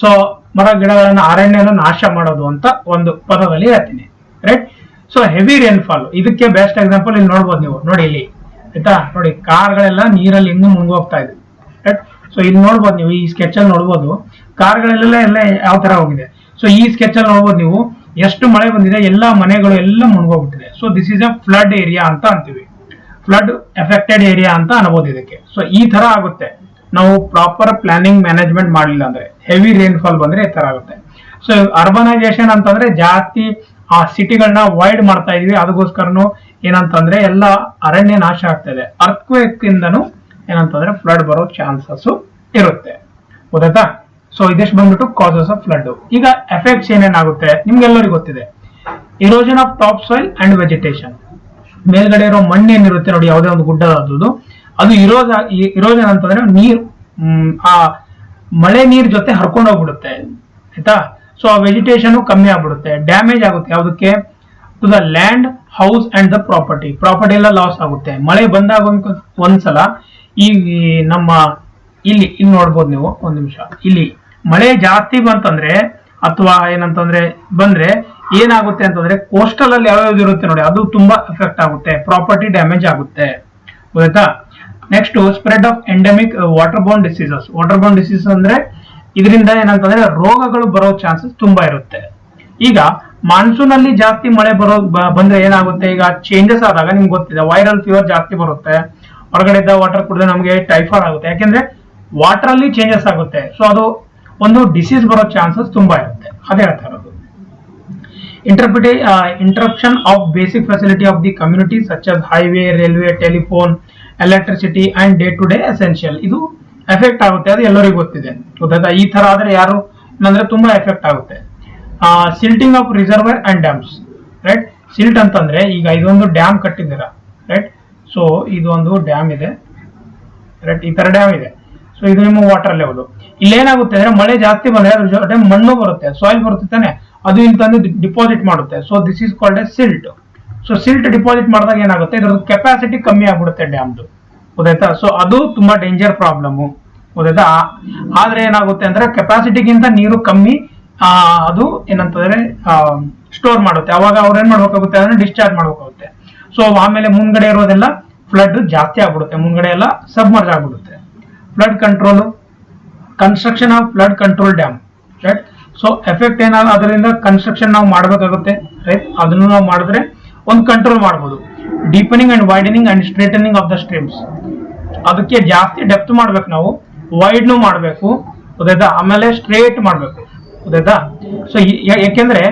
ಸೊ ಮರ ಗಿಡಗಳನ್ನ ಅರಣ್ಯನ ನಾಶ ಮಾಡೋದು ಅಂತ ಒಂದು ಪದದಲ್ಲಿ ಹೇಳ್ತೀನಿ, ರೈಟ್. ಸೊ ಹೆವಿ ರೇನ್ಫಾಲ್ ಇದಕ್ಕೆ ಬೆಸ್ಟ್ ಎಕ್ಸಾಂಪಲ್ ಇಲ್ಲಿ ನೋಡ್ಬೋದು ನೀವು. ನೋಡಿ ಇಲ್ಲಿ ಆಯ್ತಾ, ನೋಡಿ ಕಾರ್ಗಳೆಲ್ಲ ನೀರಲ್ಲಿ ಹೆಂಗ್ ಮುಳುಗೋಗ್ತಾ ಇದೆ, ರೈಟ್. ಸೊ ಇಲ್ಲಿ ನೋಡ್ಬೋದು ನೀವು, ಈ ಸ್ಕೆಚ್ ಅಲ್ಲಿ ನೋಡ್ಬೋದು ಕಾರ್ಗಳೆಲ್ಲ ಯಾವ ತರ ಹೋಗಿದೆ. ಸೊ ಈ ಸ್ಕೆಚ್ ಅಲ್ಲಿ ನೋಡ್ಬೋದು ನೀವು ಎಷ್ಟು ಮಳೆ ಬಂದಿದೆ, ಎಲ್ಲಾ ಮನೆಗಳು ಎಲ್ಲ ಮುಳುಗೋಗ್ಬಿಟ್ಟಿದೆ. So this is a flood area ಅಂತ ಅಂತೀವಿ, ಫ್ಲಡ್ ಎಫೆಕ್ಟೆಡ್ ಏರಿಯಾ ಅಂತ ಅನ್ಬೋದು ಇದಕ್ಕೆ. ಸೊ ಈ ತರ ಆಗುತ್ತೆ ನಾವು ಪ್ರಾಪರ್ ಪ್ಲಾನಿಂಗ್ ಮ್ಯಾನೇಜ್ಮೆಂಟ್ ಮಾಡಲಿಲ್ಲ ಅಂದ್ರೆ. ಹೆವಿ ರೇನ್ಫಾಲ್ ಬಂದ್ರೆ ಈ ತರ ಆಗುತ್ತೆ. ಸೊ ಅರ್ಬನೈಸೇಷನ್ ಅಂತಂದ್ರೆ ಜಾಸ್ತಿ ಆ ಸಿಟಿಗಳನ್ನ ವೈಡ್ ಮಾಡ್ತಾ ಇದೀವಿ, ಅದಕ್ಕೋಸ್ಕರನು ಏನಂತಂದ್ರೆ ಎಲ್ಲ ಅರಣ್ಯ ನಾಶ ಆಗ್ತಾ ಇದೆ. ಅರ್ಥಕ್ವೇಕ್ ಇಂದನು ಏನಂತಂದ್ರೆ ಫ್ಲಡ್ ಬರೋ ಚಾನ್ಸಸ್ ಇರುತ್ತೆ, ಗೊತ್ತಾಯ್ತಾ. ಸೊ ಇದೆಷ್ಟು ಬಂದ್ಬಿಟ್ಟು ಕಾಸಸ್ ಆಫ್ ಫ್ಲಡ್. ಈಗ ಎಫೆಕ್ಟ್ಸ್ ಏನೇನಾಗುತ್ತೆ ನಿಮ್ಗೆಲ್ಲರಿಗೂ ಗೊತ್ತಿದೆ. Erosion of top soil and vegetation, ಮೇಲ್ಗಡೆ ಇರೋ ಮಣ್ಣು ಏನಿರುತ್ತೆ ನೋಡಿ, ಯಾವುದೇ ಒಂದು ಗುಡ್ಡದ್ದು, ಅದು ಇರೋಷನ್ ಅಂತಂದ್ರೆ ನೀರು ಆ ಮಳೆ ನೀರ್ ಜೊತೆ ಹರ್ಕೊಂಡು ಹೋಗ್ಬಿಡುತ್ತೆ ಆಯ್ತಾ. ಸೊ ಆ ವೆಜಿಟೇಷನ್ ಕಮ್ಮಿ ಆಗ್ಬಿಡುತ್ತೆ, ಡ್ಯಾಮೇಜ್ ಆಗುತ್ತೆ ಯಾವುದಕ್ಕೆ, to the land, house and the property ಎಲ್ಲ ಲಾಸ್ ಆಗುತ್ತೆ. ಮಳೆ ಬಂದಾಗ ಒಂದ್ಸಲ ಈ ನಮ್ಮ ಇಲ್ಲಿ ನೋಡ್ಬೋದು ನೀವು, ಒಂದ್ ನಿಮಿಷ, ಇಲ್ಲಿ ಮಳೆ ಜಾಸ್ತಿ ಬಂತಂದ್ರೆ ಅಥವಾ ಏನಂತಂದ್ರೆ ಬಂದ್ರೆ ಏನಾಗುತ್ತೆ ಅಂತಂದ್ರೆ ಕೋಸ್ಟಲ್ ಅಲ್ಲಿ ಯಾವ್ಯಾವ್ದು ಇರುತ್ತೆ ನೋಡಿ, ಅದು ತುಂಬಾ ಎಫೆಕ್ಟ್ ಆಗುತ್ತೆ, ಪ್ರಾಪರ್ಟಿ ಡ್ಯಾಮೇಜ್ ಆಗುತ್ತೆ, ಗೊತ್ತಾ. Next spread of endemic water born disease ಅಂದ್ರೆ ಇದರಿಂದ ಏನಂತಂದ್ರೆ ರೋಗಗಳು ಬರೋ ಚಾನ್ಸಸ್ ತುಂಬಾ ಇರುತ್ತೆ. ಈಗ ಮಾನ್ಸೂನ್ ಅಲ್ಲಿ ಜಾಸ್ತಿ ಮಳೆ ಬಂದ್ರೆ ಏನಾಗುತ್ತೆ, ಈಗ ಚೇಂಜಸ್ ಆದಾಗ ನಿಮ್ಗೆ ಗೊತ್ತಿದೆ ವೈರಲ್ ಫೀವರ್ ಜಾಸ್ತಿ ಬರುತ್ತೆ, ಹೊರಗಡೆ ವಾಟರ್ ಕುಡಿದ್ರೆ ನಮಗೆ ಟೈಫಾಯ್ಡ್ ಆಗುತ್ತೆ, ಯಾಕೆಂದ್ರೆ ವಾಟರ್ ಅಲ್ಲಿ ಚೇಂಜಸ್ ಆಗುತ್ತೆ. ಸೊ ಅದು ಒಂದು ಡಿಸೀಸ್ ಬರೋ ಚಾನ್ಸಸ್ ತುಂಬಾ ಇರುತ್ತೆ, ಅದೇ ಹೇಳ್ತಾ ಇರೋದು. Interruption of basic facility of the community such as highway, railway, telephone, electricity and day to day essential, ಇದು ಎಫೆಕ್ಟ್ ಆಗುತ್ತೆ, ಅದು ಎಲ್ಲರಿಗೂ ಗೊತ್ತಿದೆ, ಗೊತ್ತಾಯ್ತಾ. ಈ ತರ ಆದ್ರೆ ಯಾರು ಅಂದ್ರೆ ತುಂಬಾ ಎಫೆಕ್ಟ್ ಆಗುತ್ತೆ. ಸಿಲ್ಟಿಂಗ್ of reservoir and dams, right. Silt ಅಂತಂದ್ರೆ ಈಗ ಇದೊಂದು ಡ್ಯಾಮ್ ಕಟ್ಟಿದ್ದೀರಾ, ರೈಟ್. ಸೊ ಇದು ಒಂದು ಡ್ಯಾಮ್ ಇದೆ, ರೈಟ್, ಈ ತರ ಡ್ಯಾಮ್ ಇದೆ. ಸೊ ಇದು ನಿಮ್ಮ ವಾಟರ್ ಲೆವೆಲ್. ಇಲ್ಲೇನಾಗುತ್ತೆ ಅಂದ್ರೆ ಮಳೆ ಜಾಸ್ತಿ ಬಂದ್ರೆ ಅದ್ರ ಜೊತೆ ಮಣ್ಣು ಬರುತ್ತೆ, ಸಾಯಿಲ್ ಬರುತ್ತೆ ತಾನೆ, ಅದು ಇಲ್ಲಿ ತಂದು ಡಿಪಾಸಿಟ್ ಮಾಡುತ್ತೆ. So this is called A silt. So silt deposit ಮಾಡಿದಾಗ ಏನಾಗುತ್ತೆ, ಇದ್ರ ಕೆಪಾಸಿಟಿ ಕಮ್ಮಿ ಆಗ್ಬಿಡುತ್ತೆ ಡ್ಯಾಮ್ದು, ಗೊತ್ತಾಯ್ತಾ. ಸೊ ಅದು ತುಂಬಾ ಡೇಂಜರ್ ಪ್ರಾಬ್ಲಮ್, ಗೊತ್ತಾಯ್ತಾ. ಆದ್ರೆ ಏನಾಗುತ್ತೆ ಅಂದ್ರೆ ಕೆಪಾಸಿಟಿಗಿಂತ ನೀರು ಕಮ್ಮಿ ಅದು ಏನಂತಂದ್ರೆ ಸ್ಟೋರ್ ಮಾಡುತ್ತೆ, ಅವಾಗ ಅವ್ರು ಏನ್ ಮಾಡ್ಬೇಕಾಗುತ್ತೆ ಅಂದ್ರೆ ಡಿಸ್ಚಾರ್ಜ್ ಮಾಡ್ಬೇಕಾಗುತ್ತೆ. ಸೊ ಆಮೇಲೆ ಮುಂದ್ಗಡೆ ಇರೋದೆಲ್ಲ ಫ್ಲಡ್ ಜಾಸ್ತಿ ಆಗ್ಬಿಡುತ್ತೆ, ಮುಂದ್ಗಡೆ ಎಲ್ಲ ಸಬ್ಮರ್ಜ್ ಆಗ್ಬಿಡುತ್ತೆ. Flood control, construction of flood control dam, right. So effect ಏನಾದ್ರು ಅದರಿಂದ ಕನ್ಸ್ಟ್ರಕ್ಷನ್ ನಾವು ಮಾಡ್ಬೇಕಾಗುತ್ತೆ, ರೈಟ್. ಅದನ್ನು ನಾವು ಮಾಡಿದ್ರೆ ಒಂದು ಕಂಟ್ರೋಲ್ ಮಾಡ್ಬೋದು. Deepening and widening and straightening of the streams, ಅದಕ್ಕೆ ಜಾಸ್ತಿ ಡೆಪ್ತ್ ಮಾಡ್ಬೇಕು ನಾವು, ವೈಡ್ನು ಮಾಡ್ಬೇಕು, ಗೊತ್ತಾಯ್ತಾ. ಆಮೇಲೆ ಸ್ಟ್ರೇಟ್ ಮಾಡ್ಬೇಕು, ಗೊತ್ತಾಯ್ತಾ. ಸೊ ಯಾಕೆಂದ್ರೆ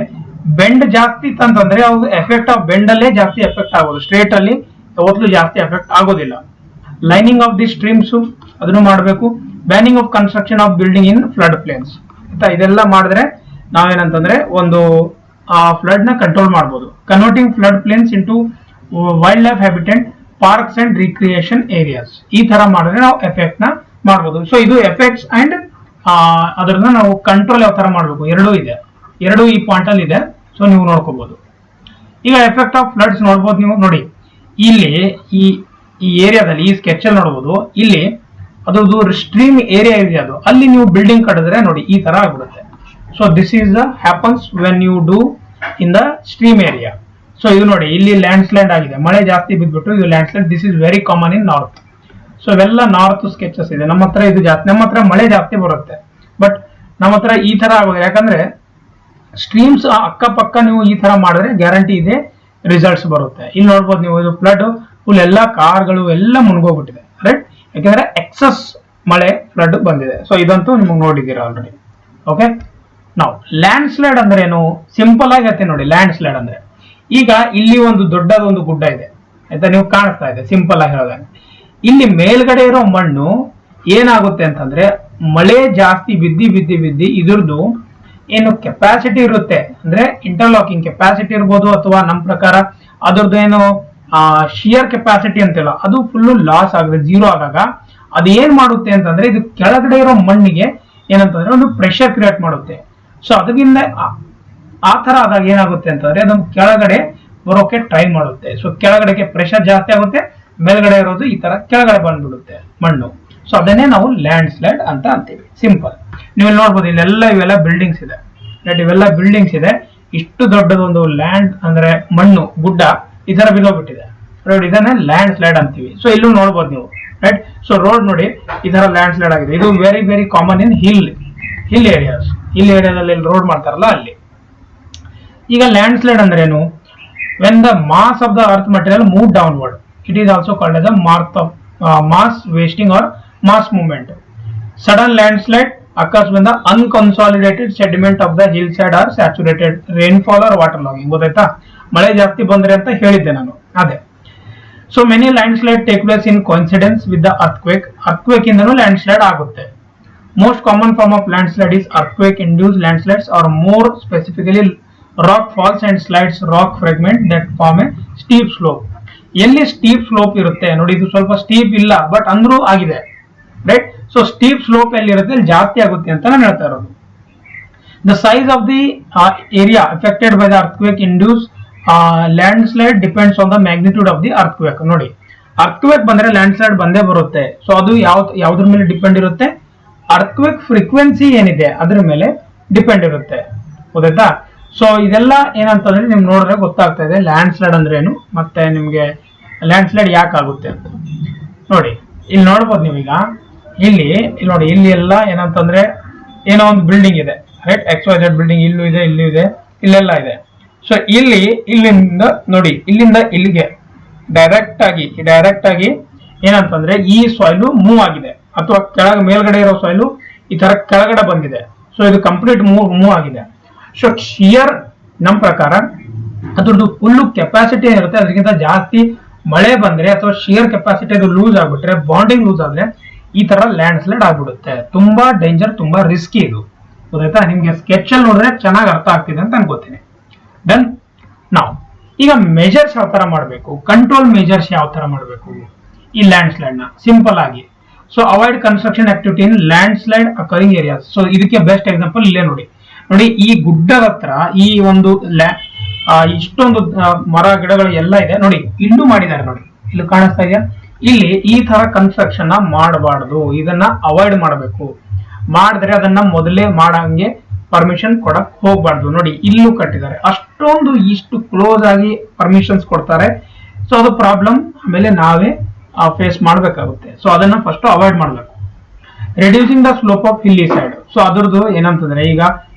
ಬೆಂಡ್ ಜಾಸ್ತಿ ಅಂತಂದ್ರೆ ಅವ್ರು ಎಫೆಕ್ಟ್ ಆಫ್ ಬೆಂಡ್ ಅಲ್ಲೇ ಜಾಸ್ತಿ ಎಫೆಕ್ಟ್ ಆಗೋದು, ಸ್ಟ್ರೇಟ್ ಅಲ್ಲಿ ಯಾವತ್ತೂ ಜಾಸ್ತಿ ಎಫೆಕ್ಟ್ ಆಗೋದಿಲ್ಲ. ಲೈನಿಂಗ್ ಆಫ್ ದಿ ಸ್ಟ್ರೀಮ್ಸ್ ಅದನ್ನು ಮಾಡಬೇಕು. Banning of construction of building in flood plains, ಆಯ್ತಾ. ಇದೆಲ್ಲ ಮಾಡಿದ್ರೆ ನಾವೇನಂತಂದ್ರೆ ಒಂದು ಫ್ಲಡ್ ನ ಕಂಟ್ರೋಲ್ ಮಾಡಬಹುದು. Converting flood plains into wildlife habitant, parks and recreation areas, ಈ ತರ ಮಾಡಿದ್ರೆ ನಾವು ಎಫೆಕ್ಟ್ ನ ಮಾಡಬಹುದು. ಸೊ ಇದು ಎಫೆಕ್ಟ್ಸ್ ಅಂಡ್ ಅದನ್ನ ನಾವು ಕಂಟ್ರೋಲ್ ಯಾವ ತರ ಮಾಡಬೇಕು, ಎರಡು ಈ ಪಾಯಿಂಟ್ ಅಲ್ಲಿ ಇದೆ. ಸೊ ನೀವು ನೋಡ್ಕೋಬಹುದು. ಈಗ ಎಫೆಕ್ಟ್ ಆಫ್ ಫ್ಲಡ್ಸ್ ನೋಡ್ಬೋದು ನೀವು. ನೋಡಿ ಇಲ್ಲಿ ಈ ಏರಿಯಾದಲ್ಲಿ ಈ ಸ್ಕೆಚ್ ಅಲ್ಲಿ ನೋಡಬಹುದು, ಇಲ್ಲಿ ಅದು ಸ್ಟ್ರೀಮ್ ಏರಿಯಾ ಇದೆ, ಅದು ಅಲ್ಲಿ ನೀವು ಬಿಲ್ಡಿಂಗ್ ಕಟ್ಟಿದ್ರೆ ನೋಡಿ ಈ ತರ ಆಗ್ಬಿಡುತ್ತೆ. So this is the happens when you do in the stream area. So ಇದು ನೋಡಿ ಇಲ್ಲಿ ಲ್ಯಾಂಡ್ ಸ್ಲೈಡ್ ಆಗಿದೆ, ಮಳೆ ಜಾಸ್ತಿ ಬಿದ್ಬಿಟ್ಟು ಇದು land slide. This is very common in north. So ಇವೆಲ್ಲ ನಾರ್ತ್ ಸ್ಕೆಚಸ್ ಇದೆ. ನಮ್ಮ ಹತ್ರ ಇದು ಜಾಸ್ತಿ, ನಮ್ಮ ಹತ್ರ ಮಳೆ ಜಾಸ್ತಿ ಬರುತ್ತೆ, ಬಟ್ ನಮ್ಮ ಹತ್ರ ಈ ತರ ಆಗೋದು ಯಾಕಂದ್ರೆ ಸ್ಟ್ರೀಮ್ಸ್ ಅಕ್ಕಪಕ್ಕ ನೀವು ಈ ತರ ಮಾಡಿದ್ರೆ ಗ್ಯಾರಂಟಿ ಇದೆ ರಿಸಲ್ಟ್ಸ್ ಬರುತ್ತೆ. ಇಲ್ಲಿ ನೋಡ್ಬೋದು ನೀವು, ಇದು ಫ್ಲಡ್ ಫುಲ್ ಎಲ್ಲ ಕಾರ್ಗಳು ಎಲ್ಲ ಮುನ್ಗೋಗ್ಬಿಟ್ಟಿದೆ, ರೈಟ್? ಯಾಕಂದ್ರೆ ಎಕ್ಸಸ್ ಮಳೆ ಫ್ಲಡ್ ಬಂದಿದೆ. ಸೊ ಇದಂತೂ ನಿಮಗೆ ನೋಡಿದ್ದೀರಾ ಆಲ್ರೆಡಿ. ಓಕೆ, ನಾವು ಲ್ಯಾಂಡ್ ಸ್ಲೈಡ್ ಅಂದ್ರೆ ಏನು ಸಿಂಪಲ್ ಆಗಿ ಹೇಳ್ತೀನಿ ನೋಡಿ. ಲ್ಯಾಂಡ್ ಸ್ಲೈಡ್ ಅಂದ್ರೆ ಈಗ ಇಲ್ಲಿ ಒಂದು ದೊಡ್ಡದೊಂದು ಗುಡ್ಡ ಇದೆ ಆಯ್ತಾ, ನೀವು ಕಾಣಿಸ್ತಾ ಇದೆ. ಸಿಂಪಲ್ ಆಗಿ ಹೇಳಿದಾಗ ಇಲ್ಲಿ ಮೇಲ್ಗಡೆ ಇರೋ ಮಣ್ಣು ಏನಾಗುತ್ತೆ ಅಂತಂದ್ರೆ ಮಳೆ ಜಾಸ್ತಿ ಬಿದ್ದಿ ಇದ್ರದ್ದು ಏನು ಕೆಪಾಸಿಟಿ ಇರುತ್ತೆ ಅಂದ್ರೆ ಇಂಟರ್ಲಾಕಿಂಗ್ ಕೆಪಾಸಿಟಿ ಇರ್ಬೋದು, ಅಥವಾ ನಮ್ಮ ಪ್ರಕಾರ ಅದ್ರದ್ದು ಏನು ಶಿಯರ್ ಕೆಪಾಸಿಟಿ ಅಂತಿಲ್ಲ, ಅದು ಫುಲ್ ಲಾಸ್ ಆಗಿದೆ, ಜೀರೋ ಆದಾಗ ಅದು ಏನ್ ಮಾಡುತ್ತೆ ಅಂತಂದ್ರೆ ಇದು ಕೆಳಗಡೆ ಇರೋ ಮಣ್ಣಿಗೆ ಏನಂತಂದ್ರೆ ಒಂದು ಪ್ರೆಷರ್ ಕ್ರಿಯೇಟ್ ಮಾಡುತ್ತೆ. ಸೊ ಅದರಿಂದ ಆ ತರ ಆದಾಗ ಏನಾಗುತ್ತೆ ಅಂತಂದ್ರೆ ಅದನ್ನು ಕೆಳಗಡೆ ಬರೋಕೆ ಟ್ರೈ ಮಾಡುತ್ತೆ. ಸೊ ಕೆಳಗಡೆಗೆ ಪ್ರೆಷರ್ ಜಾಸ್ತಿ ಆಗುತ್ತೆ, ಮೇಲ್ಗಡೆ ಇರೋದು ಈ ತರ ಕೆಳಗಡೆ ಬಂದ್ಬಿಡುತ್ತೆ ಮಣ್ಣು. ಸೊ ಅದನ್ನೇ ನಾವು ಲ್ಯಾಂಡ್ ಸ್ಲೈಡ್ ಅಂತ ಅಂತೀವಿ. ಸಿಂಪಲ್. ನೀವು ನೋಡ್ಬೋದು ಇಲ್ಲೆಲ್ಲ ಇವೆಲ್ಲ ಬಿಲ್ಡಿಂಗ್ಸ್ ಇದೆ, ರೈಟ್? ಇವೆಲ್ಲ ಬಿಲ್ಡಿಂಗ್ಸ್ ಇದೆ. ಇಷ್ಟು ದೊಡ್ಡದೊಂದು ಲ್ಯಾಂಡ್ ಅಂದ್ರೆ ಮಣ್ಣು ಗುಡ್ಡ ಈ ತರ ಬಿದ್ದೋಗ್ಬಿಟ್ಟಿದೆ, ರೈಟ್? ಇದನ್ನೇ ಲ್ಯಾಂಡ್ ಸ್ಲೈಡ್ ಅಂತೀವಿ. ಸೊ ಇಲ್ಲೂ ನೋಡ್ಬೋದು ನೀವು, ರೈಟ್? ಸೊ ರೋಡ್ ನೋಡಿ ಈ ತರ ಲ್ಯಾಂಡ್ ಸ್ಲೈಡ್ ಆಗಿದೆ. ಇದು very very common in hill areas. Hill ಏರಿಯಾದಲ್ಲಿ ರೋಡ್ ಮಾಡ್ತಾರಲ್ಲ ಅಲ್ಲಿ. ಈಗ ಲ್ಯಾಂಡ್ ಸ್ಲೈಡ್ ಅಂದ್ರೆ ಏನು? When the mass of the earth material move downward, it is also called as a mass wasting or mass movement. Sudden landslide occurs when the unconsolidated sediment of the hillside are saturated, rainfall or waterlogging. ಗೊತ್ತಾಯ್ತಾ? ಮಳೆ ಜಾಸ್ತಿ ಬಂದ್ರೆ ಅಂತ ಹೇಳಿದ್ದೆ ನಾನು, ಅದೇ. So many landslide take place in coincidence with the earthquake ಇಂದನೂ landslide ಆಗುತ್ತೆ. Most common form of landslide is earthquake induced landslides are more specifically rock falls and slides rock fragment that form a steep slope. ಎಲ್ಲಿ steep slope ಇರುತ್ತೆ ನೋಡಿ, ಇದು ಸ್ವಲ್ಪ steep ಇಲ್ಲ but ಅಂದ್ರೂ ಆಗಿದೆ, ರೈಟ್? ಸೊ ಸ್ಟೀಪ್ ಸ್ಲೋಪ್ ಎಲ್ಲಿ ಇರುತ್ತೆ ಅಲ್ಲಿ ಜಾಸ್ತಿ ಆಗುತ್ತೆ ಅಂತ ನಾನು ಹೇಳ್ತಾ ಇರೋದು. The size of the area affected by the earthquake induce land slide depends on the magnitude of the earthquake. ನೋಡಿ, ಅರ್ಥಕ್ವೇಕ್ ಬಂದ್ರೆ ಲ್ಯಾಂಡ್ ಸ್ಲೈಡ್ ಬಂದೇ ಬರುತ್ತೆ. ಸೊ ಅದು ಯಾವ್ದ್ರ ಮೇಲೆ ಡಿಪೆಂಡ್ ಇರುತ್ತೆ? ಅರ್ಥಕ್ವೇಕ್ ಫ್ರೀಕ್ವೆನ್ಸಿ ಏನಿದೆ ಅದ್ರ ಮೇಲೆ ಡಿಪೆಂಡ್ ಇರುತ್ತೆ, ಗೊತ್ತಾಯ್ತಾ? ಸೊ ಇದೆಲ್ಲ ಏನಂತಂದ್ರೆ ನಿಮ್ಗೆ ನೋಡಿದ್ರೆ ಗೊತ್ತಾಗ್ತಾ ಇದೆ ಲ್ಯಾಂಡ್ ಸ್ಲೈಡ್ ಅಂದ್ರೆ ಏನು, ಮತ್ತೆ ನಿಮ್ಗೆ ಲ್ಯಾಂಡ್ ಸ್ಲೈಡ್ ಯಾಕೆ ಆಗುತ್ತೆ ಅಂತ. ನೋಡಿ ಇಲ್ಲಿ ನೋಡ್ಬೋದು ನೀವೀಗ, ಇಲ್ಲಿ ನೋಡಿ, ಇಲ್ಲಿ ಎಲ್ಲ ಏನಂತಂದ್ರೆ ಏನೋ ಒಂದು ಬಿಲ್ಡಿಂಗ್ ಇದೆ, ರೈಟ್? XYZ ಬಿಲ್ಡಿಂಗ್ ಇಲ್ಲೂ ಇದೆ, ಇಲ್ಲೂ ಇದೆ, ಇಲ್ಲೆಲ್ಲ ಇದೆ. ಸೊ ಇಲ್ಲಿಂದ ನೋಡಿ, ಇಲ್ಲಿಂದ ಇಲ್ಲಿಗೆ ಡೈರೆಕ್ಟ್ ಆಗಿ ಏನಂತಂದ್ರೆ ಈ ಸಾಯಿಲು ಮೂವ್ ಆಗಿದೆ, ಅಥವಾ ಮೇಲ್ಗಡೆ ಇರೋ ಸಾಯಿಲು ಈ ತರ ಕೆಳಗಡೆ ಬಂದಿದೆ. ಸೊ ಇದು ಕಂಪ್ಲೀಟ್ ಮೂವ್ ಆಗಿದೆ. ಸೊ ಶಿಯರ್ ನಮ್ಮ ಪ್ರಕಾರ ಅದ್ರದ್ದು ಫುಲ್ಲು ಕೆಪಾಸಿಟಿ ಏನಿರುತ್ತೆ ಅದಕ್ಕಿಂತ ಜಾಸ್ತಿ ಮಳೆ ಬಂದ್ರೆ ಅಥವಾ ಶಿಯರ್ ಕೆಪಾಸಿಟಿ ಅದು ಲೂಸ್ ಆಗ್ಬಿಟ್ರೆ, ಬಾಂಡಿಂಗ್ ಲೂಸ್ ಆದ್ರೆ ಈ ತರ ಲ್ಯಾಂಡ್ ಸ್ಲೈಡ್ ಆಗ್ಬಿಡುತ್ತೆ. ತುಂಬಾ ಡೇಂಜರ್, ತುಂಬಾ ರಿಸ್ಕಿ ಇದು, ಗೊತ್ತಾಯ್ತಾ? ನಿಮ್ಗೆ ಸ್ಕೆಚ್ ಅಲ್ಲಿ ನೋಡಿದ್ರೆ ಚೆನ್ನಾಗಿ ಅರ್ಥ ಆಗ್ತಿದೆ ಅಂತ ಅನ್ಕೋತೀನಿ. ಡನ್. ನಾವು ಈಗ ಮೆಜರ್ಸ್ ಯಾವ ತರ ಮಾಡಬೇಕು, ಕಂಟ್ರೋಲ್ ಮೆಜರ್ಸ್ ಯಾವ ತರ ಮಾಡಬೇಕು ಈ ಲ್ಯಾಂಡ್ ಸ್ಲೈಡ್ ನ? ಸಿಂಪಲ್ ಆಗಿ, ಸೊ ಅವಾಯ್ಡ್ ಕನ್ಸ್ಟ್ರಕ್ಷನ್ ಆಕ್ಟಿವಿಟಿ ಇನ್ land slide occurring areas. So ಇದಕ್ಕೆ ಬೆಸ್ಟ್ ಎಕ್ಸಾಂಪಲ್ ಇಲ್ಲೇ ನೋಡಿ. ಈ ಗುಡ್ಡದ ಹತ್ರ ಈ ಒಂದು ಇಷ್ಟೊಂದು ಮರ ಗಿಡಗಳು ಎಲ್ಲ ಇದೆ ನೋಡಿ, ಇಲ್ಲೂ ಮಾಡಿದ್ದಾರೆ ನೋಡಿ, ಇಲ್ಲಿ ಕಾಣಿಸ್ತಾ ಇದೆಯಾ? ಇಲ್ಲಿ ಈ ತರ ಕನ್ಸ್ಟ್ರಕ್ಷನ್ ಮಾಡಬಾರ್ದು, ಇದನ್ನ ಅವಾಯ್ಡ್ ಮಾಡಬೇಕು. ಮಾಡಿದ್ರೆ ಅದನ್ನ ಮೊದಲೇ ಮಾಡಂಗೆ ಪರ್ಮಿಷನ್ ಕೊಡಕ್ ಹೋಗ್ಬಾರ್ದು. ನೋಡಿ ಇಲ್ಲೂ ಕಟ್ಟಿದ್ದಾರೆ, ಅಷ್ಟೊಂದು ಇಷ್ಟು ಕ್ಲೋಸ್ ಆಗಿ ಪರ್ಮಿಷನ್ಸ್ ಕೊಡ್ತಾರೆ. ಸೊ ಅದು ಪ್ರಾಬ್ಲಮ್ ಆಮೇಲೆ ನಾವೇ ಫೇಸ್ ಮಾಡ್ಬೇಕಾಗುತ್ತೆ. ಸೊ ಅದನ್ನ ಫಸ್ಟ್ ಅವಾಯ್ಡ್ ಮಾಡ್ಬೇಕು. Reducing the slope of ಹಿಲ್ಲಿ side. So ಅದ್ರದ್ದು ಏನಂತಂದ್ರೆ ಈಗ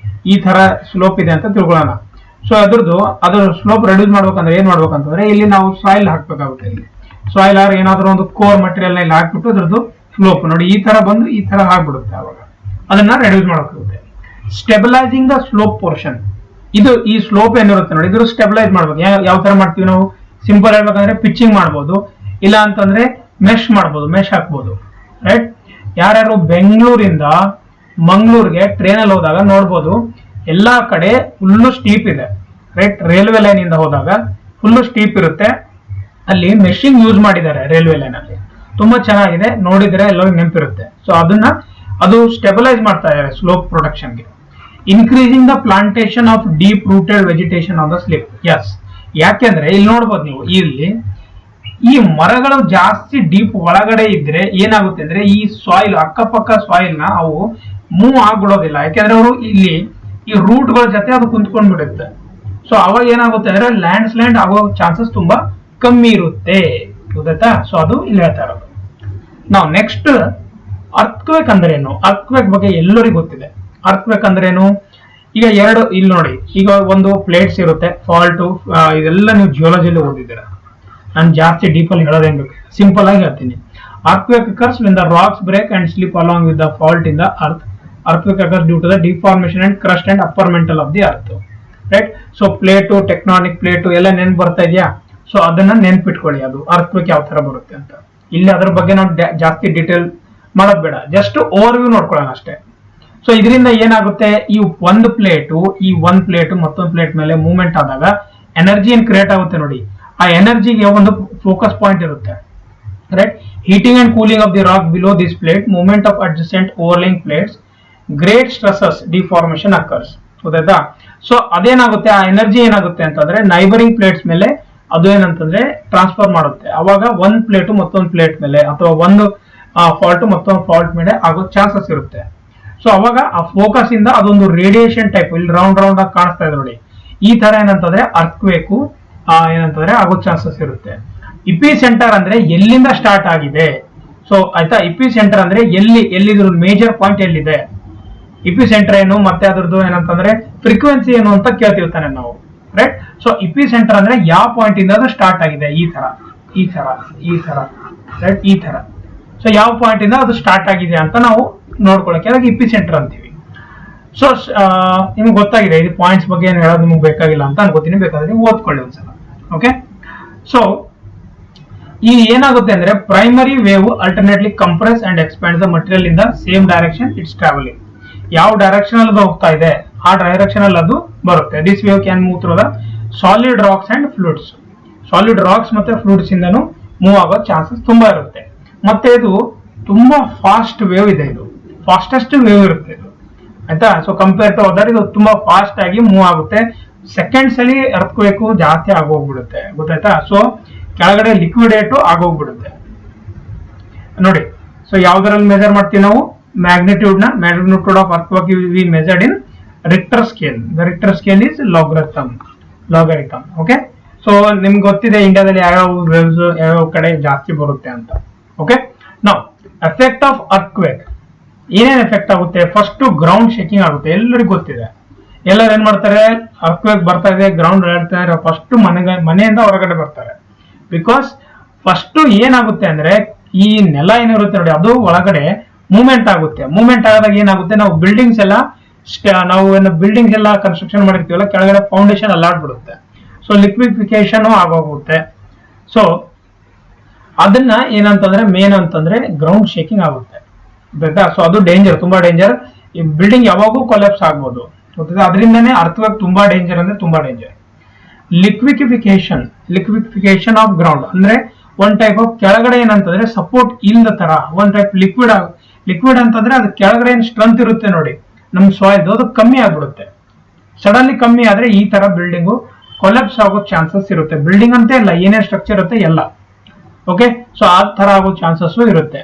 ಈ ತರ ಸ್ಲೋಪ್ ಇದೆ ಅಂತ ತಿಳ್ಕೊಳ್ಳೋಣ. ಸೊ ಅದ್ರ ಸ್ಲೋಪ್ ರೆಡ್ಯೂಸ್ ಮಾಡ್ಬೇಕಂದ್ರೆ ಏನ್ ಮಾಡ್ಬೇಕಂತಂದ್ರೆ ಇಲ್ಲಿ ನಾವು ಸಾಯಿಲ್ ಹಾಕ್ಬೇಕಾಗುತ್ತೆ. ಇಲ್ಲಿ ಸಾಯಿಲ್ ಆರ್ ಏನಾದ್ರೂ ಒಂದು ಕೋರ್ ಮಟೀರಿಯಲ್ ನ ಇಲ್ಲಿ ಹಾಕ್ಬಿಟ್ಟು ಅದ್ರದ್ದು ಸ್ಲೋಪ್ ನೋಡಿ ಈ ತರ ಬಂದು ಈ ತರ ಆಗ್ಬಿಡುತ್ತೆ. ಅವಾಗ ಅದನ್ನ ರೆಡ್ಯೂಸ್ ಮಾಡಬೇಕಾಗುತ್ತೆ. Stabilising the slope portion. ಈ ಸ್ಲೋಪ್ ಏನಿರುತ್ತೆ ನೋಡಿ, ಇದ್ರ ಸ್ಟೆಬಿಲೈಸ್ ಮಾಡ್ಬೇಕು. ಯಾವ ತರ ಮಾಡ್ತೀವಿ ನಾವು? ಸಿಂಪಲ್ ಹೇಳ್ಬೇಕಂದ್ರೆ ಪಿಚ್ಚಿಂಗ್ ಮಾಡ್ಬೋದು, ಇಲ್ಲ ಅಂತಂದ್ರೆ ಮೆಶ್ ಮಾಡ್ಬೋದು, ಮೆಶ್ ಹಾಕ್ಬೋದು, ರೈಟ್? ಯಾರ್ಯಾರು ಬೆಂಗಳೂರಿಂದ ಮಂಗಳೂರಿಗೆ ಟ್ರೈನಲ್ಲಿ ಹೋದಾಗ ನೋಡ್ಬೋದು, ಎಲ್ಲಾ ಕಡೆ ಫುಲ್ಲು ಸ್ಟೀಪ್ ಇದೆ, ರೈಟ್? ರೈಲ್ವೆ ಲೈನ್ ಇಂದ ಹೋದಾಗ ಫುಲ್ಲು ಸ್ಟೀಪ್ ಇರುತ್ತೆ. ಅಲ್ಲಿ ಮೆಷಿಂಗ್ ಯೂಸ್ ಮಾಡಿದ್ದಾರೆ ರೈಲ್ವೆ ಲೈನ್ ಅಲ್ಲಿ, ತುಂಬಾ ಚೆನ್ನಾಗಿದೆ, ನೋಡಿದ್ರೆ ಎಲ್ಲರಿಗೂ ನೆನಪಿರುತ್ತೆ. ಸೊ ಅದು ಸ್ಟೆಬಿಲೈಸ್ ಮಾಡ್ತಾ ಇದ್ದಾರೆ ಸ್ಲೋಪ್ ಪ್ರೊಡಕ್ಷನ್ಗೆ. Increasing the plantation of deep rooted vegetation on the slip. Yes, ಯಾಕೆಂದ್ರೆ ಇಲ್ಲಿ ನೋಡ್ಬೋದು ನೀವು, ಇಲ್ಲಿ ಈ ಮರಗಳು ಜಾಸ್ತಿ ಡೀಪ್ ಒಳಗಡೆ ಇದ್ರೆ ಏನಾಗುತ್ತೆ ಅಂದ್ರೆ ಈ ಸಾಯಿಲ್ ಅಕ್ಕಪಕ್ಕ ಸಾಯಿಲ್ ನ ಅವು ಮೂವ್ ಆಗ್ಬಿಡೋದಿಲ್ಲ. ಯಾಕೆಂದ್ರೆ ಅವರು ಇಲ್ಲಿ ಈ ರೂಟ್ ಗಳ ಜೊತೆ ಅದು ಕುಂತ್ಕೊಂಡ್ ಬಿಡುತ್ತೆ. ಸೊ ಅವಾಗ ಏನಾಗುತ್ತೆ ಅಂದ್ರೆ ಲ್ಯಾಂಡ್ ಸ್ಲೈಡ್ ಆಗೋ ಚಾನ್ಸಸ್ ತುಂಬಾ ಕಮ್ಮಿ ಇರುತ್ತೆ, ಗೊತ್ತಾಯ್ತಾ? ಸೊ ಅದು ಇಲ್ಲಿ ಹೇಳ್ತಾ ಇರೋದು. ನಾವು ನೆಕ್ಸ್ಟ್ ಅರ್ಥಕ್ವೇಕ್ ಅಂದ್ರೆ ಏನು? ಅರ್ಥಕ್ವೇಕ್ ಬಗ್ಗೆ ಎಲ್ಲರಿಗೂ ಗೊತ್ತಿದೆ. ಅರ್ಥಕ್ವೇಕ್ ಅಂದ್ರೆ ಏನು? ಈಗ ಎರಡು ಇಲ್ಲಿ ನೋಡಿ, ಈಗ ಒಂದು ಪ್ಲೇಟ್ಸ್ ಇರುತ್ತೆ, ಫಾಲ್ಟ್ ಇದೆಲ್ಲ ನೀವು ಜಿಯೋಲಜಿಯಲ್ಲಿ ಓದಿದ್ದೀರಾ, ನಾನು ಜಾಸ್ತಿ ಡೀಪ್ ಅಲ್ಲಿ ಹೇಳೋದೇನ್ ಬೇಕು, ಸಿಂಪಲ್ ಆಗಿ ಹೇಳ್ತೀನಿ. Earthquake occurs when the rocks break and slip along with the fault in the earth. Earthquake occurs due to the deformation and crust and upper mantle of the earth. Right? So plate, tectonic plate ಎಲ್ಲ ನೆನ್ಪು ಬರ್ತಾ ಇದೆಯಾ? So ಅದನ್ನ ನೆನ್ಪಿಟ್ಕೊಳ್ಳಿ, ಅದು earthquake ಯಾವ ತರ ಬರುತ್ತೆ ಅಂತ. ಇಲ್ಲಿ ಅದ್ರ ಬಗ್ಗೆ ನಾವು ಜಾಸ್ತಿ ಡೀಟೇಲ್ ಮಾಡೋದ್ ಬೇಡ, ಜಸ್ಟ್ ಓವರ್ ವ್ಯೂ ನೋಡ್ಕೊಳ್ಳೋಣ ಅಷ್ಟೇ. ಸೊ ಇದರಿಂದ ಏನಾಗುತ್ತೆ, ಈ ಒಂದು ಪ್ಲೇಟು ಮತ್ತೊಂದು ಪ್ಲೇಟ್ ಮೇಲೆ ಮೂವ್ಮೆಂಟ್ ಆದಾಗ ಎನರ್ಜಿ ಏನ್ ಕ್ರಿಯೇಟ್ ಆಗುತ್ತೆ ನೋಡಿ, ಆ ಎನರ್ಜಿಗೆ ಒಂದು ಫೋಕಸ್ ಪಾಯಿಂಟ್ ಇರುತ್ತೆ. Right? Heating and cooling of the rock below this plate, movement of adjacent overlying plates, great stresses, deformation occurs. ಗೊತ್ತಾಯ್ತಾ? ಸೊ ಅದೇನಾಗುತ್ತೆ, ಆ ಎನರ್ಜಿ ಏನಾಗುತ್ತೆ ಅಂತಂದ್ರೆ ನೈಬರಿಂಗ್ ಪ್ಲೇಟ್ಸ್ ಮೇಲೆ ಅದು ಏನಂತಂದ್ರೆ ಟ್ರಾನ್ಸ್ಫರ್ ಮಾಡುತ್ತೆ. ಅವಾಗ ಒಂದ್ ಪ್ಲೇಟು ಮತ್ತೊಂದು ಪ್ಲೇಟ್ ಮೇಲೆ ಅಥವಾ ಒಂದು ಫಾಲ್ಟ್ ಮತ್ತೊಂದು ಫಾಲ್ಟ್ ಮೇಲೆ ಆಗೋ ಚಾನ್ಸಸ್ ಇರುತ್ತೆ. ಸೊ ಅವಾಗ ಆ ಫೋಕಸ್ ಇಂದ ಅದೊಂದು ರೇಡಿಯೇಷನ್ ಟೈಪ್ ಇಲ್ಲಿ ರೌಂಡ್ ರೌಂಡ್ ಆಗಿ ಕಾಣಿಸ್ತಾ ಇದೆ ನೋಡಿ, ಈ ತರ ಏನಂತಂದ್ರೆ ಅರ್ಥಕ್ವೇಕು ಏನಂತಂದ್ರೆ ಆಗೋ ಚಾನ್ಸಸ್ ಇರುತ್ತೆ. ಇಪಿ ಸೆಂಟರ್ ಅಂದ್ರೆ ಎಲ್ಲಿಂದ ಸ್ಟಾರ್ಟ್ ಆಗಿದೆ. ಸೊ ಆಯ್ತಾ, ಇಪಿ ಸೆಂಟರ್ ಅಂದ್ರೆ ಎಲ್ಲಿದ್ರು ಮೇಜರ್ ಪಾಯಿಂಟ್ ಎಲ್ಲಿದೆ, ಇಪಿ ಸೆಂಟರ್ ಏನು, ಮತ್ತೆ ಅದ್ರದ್ದು ಏನಂತಂದ್ರೆ ಫ್ರೀಕ್ವೆನ್ಸಿ ಏನು ಅಂತ ಕೇಳ್ತೀವಿ ತಾನೆ ನಾವು. ರೈಟ್? ಸೊ ಇಪಿ ಸೆಂಟರ್ ಅಂದ್ರೆ ಯಾವ ಪಾಯಿಂಟ್ ಇಂದ ಅದು ಸ್ಟಾರ್ಟ್ ಆಗಿದೆ, ಈ ತರ ರೈಟ್, ಈ ತರ. ಸೊ ಯಾವ ಪಾಯಿಂಟ್ ಇಂದ ಅದು ಸ್ಟಾರ್ಟ್ ಆಗಿದೆ ಅಂತ ನಾವು ನೋಡ್ಕೊಳಕ್ಕೆ ಅದಕ್ಕೆ ಇಪಿ ಸೆಂಟರ್ ಅಂತೀವಿ. ಸೊ ನಿಮ್ಗೆ ಗೊತ್ತಾಗಿದೆ, ಇದು ಪಾಯಿಂಟ್ಸ್ ಬಗ್ಗೆ ಏನು ಹೇಳೋದು ನಿಮ್ಗೆ ಬೇಕಾಗಿಲ್ಲ ಅಂತ ಅನ್ಕೋತೀನಿ, ಬೇಕಾದ್ರೆ ನೀವು ಓದ್ಕೊಳ್ಳಿ ಒಂದ್ಸಲ. ಓಕೆ, ಸೊ ಈ ಏನಾಗುತ್ತೆ ಅಂದ್ರೆ primary wave alternately compress and expand the material in the same direction it's travelling. ಯಾವ ಡೈರೆಕ್ಷನ್ ಅಲ್ಲಿ ಹೋಗ್ತಾ ಇದೆ ಆ ಡೈರೆಕ್ಷನ್ ಅಲ್ಲಿ ಅದು ಬರುತ್ತೆ. This wave can move through the solid rocks and fluids. Solid rocks ಮತ್ತೆ ಫ್ಲೂಯಿಡ್ಸ್ ಇಂದನು ಮೂವ್ ಆಗೋ ಚಾನ್ಸಸ್ ತುಂಬಾ ಇರುತ್ತೆ. ಮತ್ತೆ ಇದು ತುಂಬಾ ಫಾಸ್ಟ್ ವೇವ್ ಇದೆ, ಇದು ಫಾಸ್ಟೆಸ್ಟ್ ವೇವ್ ಇರುತ್ತೆ ಇದು. ಆಯ್ತಾ? ಸೊ ಕಂಪೇರ್ ಟು ಅದರ್ ಇದು ತುಂಬಾ ಫಾಸ್ಟ್ ಆಗಿ ಮೂವ್ ಆಗುತ್ತೆ. ಸೆಕೆಂಡ್ಸ್ ಅಲ್ಲಿ ಅರ್ಥಕ್ವೇಕ್ ಜಾಸ್ತಿ ಆಗೋಗ್ಬಿಡುತ್ತೆ. ಗೊತ್ತಾಯ್ತಾ? ಸೊ ಕೆಳಗಡೆ ಲಿಕ್ವಿಡೇಟ್ ಆಗೋಗ್ಬಿಡುತ್ತೆ ನೋಡಿ. ಸೊ ಯಾವ್ದ್ರಲ್ಲಿ ಮೆಜರ್ ಮಾಡ್ತೀವಿ ನಾವು, magnitude of earthquake we measured in Richter scale. The Richter scale is logarithm. Okay, so ನಿಮ್ಗೆ ಗೊತ್ತಿದೆ ಇಂಡಿಯಾದಲ್ಲಿ ಯಾವ್ಯಾವ ವೇವ್ಸ್ ಯಾವ್ಯಾವ ಕಡೆ ಜಾಸ್ತಿ ಬರುತ್ತೆ ಅಂತ. ಓಕೆ, ನಾವು ಎಫೆಕ್ಟ್ ಆಫ್ ಅರ್ಥಕ್ವೇಕ್ ಏನೇನ್ ಎಫೆಕ್ಟ್ ಆಗುತ್ತೆ. ಫಸ್ಟ್ ಗ್ರೌಂಡ್ ಶೇಕಿಂಗ್ ಆಗುತ್ತೆ, ಎಲ್ಲರಿಗೂ ಗೊತ್ತಿದೆ. ಎಲ್ಲರೂ ಏನ್ ಮಾಡ್ತಾರೆ, ಅರ್ಥಕ್ವೇಕ್ ಬರ್ತಾ ಇದೆ, ಗ್ರೌಂಡ್ ಹೇಳ್ತಾರೆ, ಫಸ್ಟ್ ಮನೆಯಿಂದ ಹೊರಗಡೆ ಬರ್ತಾರೆ. ಬಿಕಾಸ್ ಫಸ್ಟ್ ಏನಾಗುತ್ತೆ ಅಂದ್ರೆ ಈ ನೆಲ ಏನಿರುತ್ತೆ ನೋಡಿ, ಅದು ಒಳಗಡೆ ಮೂವ್ಮೆಂಟ್ ಆಗುತ್ತೆ. ಮೂವ್ಮೆಂಟ್ ಆದಾಗ ಏನಾಗುತ್ತೆ, ನಾವು ಬಿಲ್ಡಿಂಗ್ಸ್ ಎಲ್ಲ ಬಿಲ್ಡಿಂಗ್ಸ್ ಎಲ್ಲ ಕನ್ಸ್ಟ್ರಕ್ಷನ್ ಮಾಡಿರ್ತೀವಲ್ಲ, ಕೆಳಗಡೆ ಫೌಂಡೇಶನ್ ಅಲ್ಲಾಡ್ಬಿಡುತ್ತೆ. ಸೊ ಲಿಕ್ವಿಫಿಕೇಶನ್ ಆಗೋಗುತ್ತೆ. ಸೊ ಅದನ್ನ ಏನಂತಂದ್ರೆ ಮೇನ್ ಅಂತಂದ್ರೆ ಗ್ರೌಂಡ್ ಶೇಕಿಂಗ್ ಆಗುತ್ತೆ. ಗೊತ್ತಾ? ಸೊ ಅದು ಡೇಂಜರ್, ತುಂಬಾ ಡೇಂಜರ್. ಈ ಬಿಲ್ಡಿಂಗ್ ಯಾವಾಗೂ ಕೊಲ್ಯಾಪ್ಸ್ ಆಗ್ಬೋದು. ಗೊತ್ತಿದೆ, ಅದರಿಂದನೇ ಅರ್ಥಕ್ವೇಕ್ ತುಂಬಾ ಡೇಂಜರ್ ಅಂದ್ರೆ ತುಂಬಾ ಡೇಂಜರ್. ಲಿಕ್ವಿಫಿಕೇಶನ್ ಆಫ್ ಗ್ರೌಂಡ್ ಅಂದ್ರೆ ಒನ್ ಟೈಪ್ ಆಫ್ ಕೆಳಗಡೆ ಏನಂತಂದ್ರೆ ಸಪೋರ್ಟ್ ಇಲ್ದ ತರ ಒನ್ ಟೈಪ್ ಲಿಕ್ವಿಡ್ ಅಂತಂದ್ರೆ ಅದು ಕೆಳಗಡೆ ಏನ್ ಸ್ಟ್ರೆಂತ್ ಇರುತ್ತೆ ನೋಡಿ ನಮ್ ಸಾಯಿಲ್, ಅದು ಕಮ್ಮಿ ಆಗ್ಬಿಡುತ್ತೆ. ಸಡನ್ಲಿ ಕಮ್ಮಿ ಆದ್ರೆ ಈ ತರ ಬಿಲ್ಡಿಂಗು ಕೊಲ್ಯಾಪ್ಸ್ ಆಗೋ ಚಾನ್ಸಸ್ ಇರುತ್ತೆ. ಬಿಲ್ಡಿಂಗ್ ಅಂತ ಇಲ್ಲ, ಏನೇ ಸ್ಟ್ರಕ್ಚರ್ ಇರುತ್ತೆ ಎಲ್ಲ. ಓಕೆ, ಸೊ ಆ ತರ ಆಗೋ ಚಾನ್ಸಸ್ ಇರುತ್ತೆ.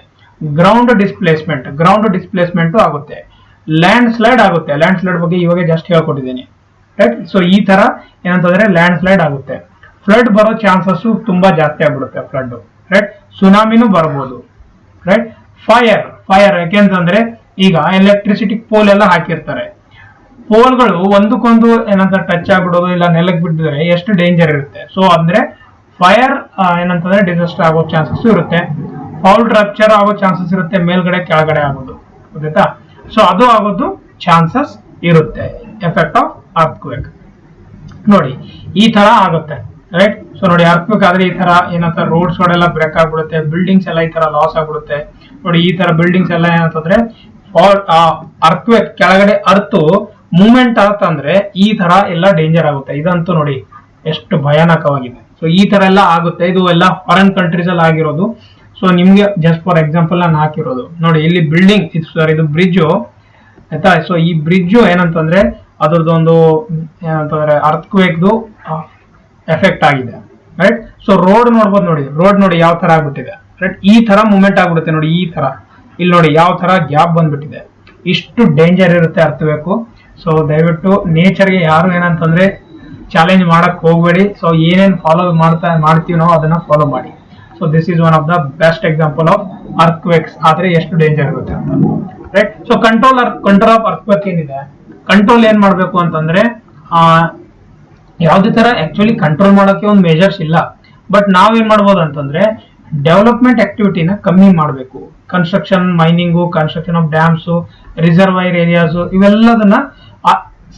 ಗ್ರೌಂಡ್ ಡಿಸ್ಪ್ಲೇಸ್ಮೆಂಟ್ ಆಗುತ್ತೆ. ಲ್ಯಾಂಡ್ ಸ್ಲೈಡ್ ಆಗುತ್ತೆ. ಲ್ಯಾಂಡ್ ಸ್ಲೈಡ್ ಬಗ್ಗೆ ಇವಾಗ ಜಾಸ್ತಿ ಹೇಳ್ಕೊಟ್ಟಿದ್ದೀನಿ. ರೈಟ್? ಸೊ ಈ ತರ ಏನಂತಂದ್ರೆ ಲ್ಯಾಂಡ್ ಸ್ಲೈಡ್ ಆಗುತ್ತೆ. ಫ್ಲಡ್ ಬರೋ ಚಾನ್ಸಸ್ ತುಂಬಾ ಜಾಸ್ತಿ ಆಗ್ಬಿಡುತ್ತೆ. Flood, right? ಸುನಾಮಿನೂ ಬರ್ಬೋದು. ರೈಟ್? ಫೈರ್ ಯಾಕೆಂತಂದ್ರೆ ಈಗ ಎಲೆಕ್ಟ್ರಿಸಿಟಿ ಪೋಲ್ ಎಲ್ಲ ಹಾಕಿರ್ತಾರೆ. ಪೋಲ್ಗಳು ಒಂದಕ್ಕೊಂದು ಏನಂತ ಟಚ್ ಆಗ್ಬಿಡೋದು ಇಲ್ಲ ನೆಲಕ್ಕೆ ಬಿಟ್ಟಿದ್ರೆ ಎಷ್ಟು ಡೇಂಜರ್ ಇರುತ್ತೆ. ಸೊ ಅಂದ್ರೆ ಫೈರ್ ಏನಂತಂದ್ರೆ ಡಿಸಾಸ್ಟರ್ ಆಗೋ ಚಾನ್ಸಸ್ ಇರುತ್ತೆ. ಫೌಲ್ ರಪ್ಚರ್ ಆಗೋ ಚಾನ್ಸಸ್ ಇರುತ್ತೆ, ಮೇಲ್ಗಡೆ ಕೆಳಗಡೆ ಆಗೋದು. ಗೊತ್ತಾಯ್ತಾ? ಸೊ ಅದು ಆಗೋದು ಚಾನ್ಸಸ್ ಇರುತ್ತೆ. ಎಫೆಕ್ಟ್ ಆಫ್ ಅರ್ಥಕ್ವೇಕ್ ನೋಡಿ ಈ ತರ ಆಗುತ್ತೆ. ರೈಟ್? ಸೊ ನೋಡಿ ಅರ್ಥಕ್ವೇಕ್ ಆದ್ರೆ ಈ ತರ ಏನಂತ ರೋಡ್ಸ್ ಗಳೆಲ್ಲ ಬ್ರೇಕ್ ಆಗ್ಬಿಡುತ್ತೆ, ಬಿಲ್ಡಿಂಗ್ಸ್ ಎಲ್ಲ ಈ ತರ ಲಾಸ್ ಆಗ್ಬಿಡುತ್ತೆ. ನೋಡಿ ಈ ತರ ಬಿಲ್ಡಿಂಗ್ಸ್ ಎಲ್ಲ ಏನಂತಂದ್ರೆ ಅರ್ಥಕ್ವೇಕ್ ಕೆಳಗಡೆ ಅರ್ತ್ ಮೂವ್ಮೆಂಟ್ ಆತಂದ್ರೆ ಈ ತರ ಎಲ್ಲ ಡೇಂಜರ್ ಆಗುತ್ತೆ. ಇದಂತೂ ನೋಡಿ ಎಷ್ಟು ಭಯಾನಕವಾಗಿದೆ. ಸೊ ಈ ತರ ಎಲ್ಲ ಆಗುತ್ತೆ. ಇದು ಎಲ್ಲ ಫಾರಿನ್ ಕಂಟ್ರೀಸ್ ಅಲ್ಲಿ ಆಗಿರೋದು. ಸೊ ನಿಮ್ಗೆ ಜಸ್ಟ್ ಫಾರ್ ಎಕ್ಸಾಂಪಲ್ ನಾನು ಹಾಕಿರೋದು ನೋಡಿ. ಇಲ್ಲಿ ಬಿಲ್ಡಿಂಗ್ ಇದು ಬ್ರಿಡ್ಜ್ ಆಯ್ತಾ? ಸೊ ಈ ಬ್ರಿಡ್ಜ್ ಏನಂತಂದ್ರೆ ಅದ್ರದ್ದೊಂದು ಏನಂತಂದ್ರೆ ಅರ್ಥಕ್ವೇಕ್ದು ಎಫೆಕ್ಟ್ ಆಗಿದೆ. ರೈಟ್? ಸೊ ರೋಡ್ ನೋಡ್ಬೋದು ನೋಡಿ, ರೋಡ್ ನೋಡಿ ಯಾವ ತರ ಆಗ್ಬಿಟ್ಟಿದೆ. ರೈಟ್? ಈ ತರ ಮೂವ್ಮೆಂಟ್ ಆಗ್ಬಿಡುತ್ತೆ ನೋಡಿ. ಈ ತರ ಇಲ್ಲಿ ನೋಡಿ ಯಾವ ತರ ಗ್ಯಾಪ್ ಬಂದ್ಬಿಟ್ಟಿದೆ. ಇಷ್ಟು ಡೇಂಜರ್ ಇರುತ್ತೆ ಅರ್ಥಕ್ವೇಕ್. ಸೊ ದಯವಿಟ್ಟು ನೇಚರ್ಗೆ ಯಾರು ಏನಂತಂದ್ರೆ ಚಾಲೆಂಜ್ ಮಾಡಕ್ ಹೋಗ್ಬೇಡಿ. ಸೊ ಏನೇನ್ ಫಾಲೋ ಮಾಡ್ತೀವಿ ನಾವು ಅದನ್ನ ಫಾಲೋ ಮಾಡಿ. So this is one of the best example of earthquakes. ಆದ್ರೆ ಎಷ್ಟು ಡೇಂಜರ್ ಇರುತ್ತೆ ಅಂತ. Right? So control of earthquake ಏನಿದೆ, ಕಂಟ್ರೋಲ್ ಏನ್ ಮಾಡ್ಬೇಕು ಅಂತಂದ್ರೆ ಯಾವುದೇ ತರ ಆಕ್ಚುಲಿ ಕಂಟ್ರೋಲ್ ಮಾಡೋಕೆ ಒಂದು ಮೆಜರ್ಸ್ ಇಲ್ಲ, ಬಟ್ ನಾವೇನ್ ಮಾಡ್ಬೋದು ಅಂತಂದ್ರೆ ಡೆವಲಪ್ಮೆಂಟ್ ಆಕ್ಟಿವಿಟಿನ ಕಮ್ಮಿ ಮಾಡಬೇಕು. Construction, mining, construction of dams, reservoir areas, ಇವೆಲ್ಲದನ್ನ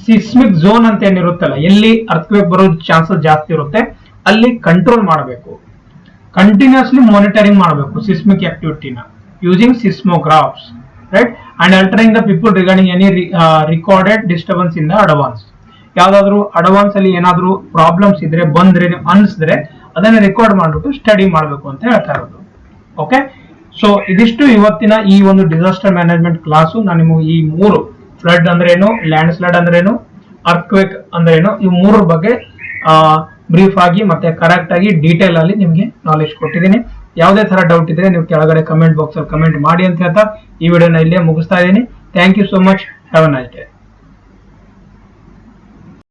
ಸಿಸ್ಮಿಕ್ ಝೋನ್ ಅಂತ ಏನಿರುತ್ತಲ್ಲ, ಎಲ್ಲಿ ಅರ್ಥಕ್ವೇಕ್ ಬರೋ ಚಾನ್ಸಸ್ ಜಾಸ್ತಿ ಇರುತ್ತೆ ಅಲ್ಲಿ ಕಂಟ್ರೋಲ್ ಮಾಡಬೇಕು. ಕಂಟಿನ್ಯೂಸ್ಲಿ ಮಾನಿಟರಿಂಗ್ ಮಾಡಬೇಕು ಸಿಸ್ಮಿಕ್ ಆಕ್ಟಿವಿಟಿನ using seismographs, right, and altering the people regarding any recorded disturbance in the advance. ಯಾವ್ದಾದ್ರು ಅಡ್ವಾನ್ಸ್ ಅಲ್ಲಿ ಏನಾದ್ರು ಪ್ರಾಬ್ಲಮ್ಸ್ ಇದ್ರೆ ಬಂದ್ರೆ ಅನ್ಸಿದ್ರೆ ಅದನ್ನ ರೆಕಾರ್ಡ್ ಮಾಡ್ಬಿಟ್ಟು ಸ್ಟಡಿ ಮಾಡಬೇಕು ಅಂತ ಹೇಳ್ತಾ ಇರೋದು. ಓಕೆ, ಸೊ ಇದಿಷ್ಟು ಇವತ್ತಿನ ಈ ಒಂದು ಡಿಸಾಸ್ಟರ್ ಮ್ಯಾನೇಜ್ಮೆಂಟ್ ಕ್ಲಾಸು. ನಾನು ನಿಮಗೆ ಈ ಮೂರು, ಫ್ಲಡ್ ಅಂದ್ರೆ ಏನು, ಲ್ಯಾಂಡ್ ಸ್ಲೈಡ್ ಅಂದ್ರೆ ಏನು, ಅರ್ಥಕ್ವೇಕ್ ಅಂದ್ರೆ ಏನು, ಈ ಮೂರರ ಬಗ್ಗೆ ಬ್ರೀಫ್ ಆಗಿ ಮತ್ತೆ ಕರೆಕ್ಟ್ ಆಗಿ ಡೀಟೇಲ್ ಅಲ್ಲಿ ನಿಮಗೆ ನಾಲೆಜ್ ಕೊಟ್ಟಿದ್ದೀನಿ. ಯಾವುದೇ ತರ ಡೌಟ್ ಇದ್ರೆ ನೀವು ಕೆಳಗಡೆ ಕಮೆಂಟ್ ಬಾಕ್ಸ್ ಅಲ್ಲಿ ಕಮೆಂಟ್ ಮಾಡಿ ಅಂತ ಹೇಳ್ತಾ ಈ ವಿಡಿಯೋನ ಇಲ್ಲೇ ಮುಗಿಸ್ತಾ ಇದ್ದೀನಿ. Thank you so much. Have a nice day.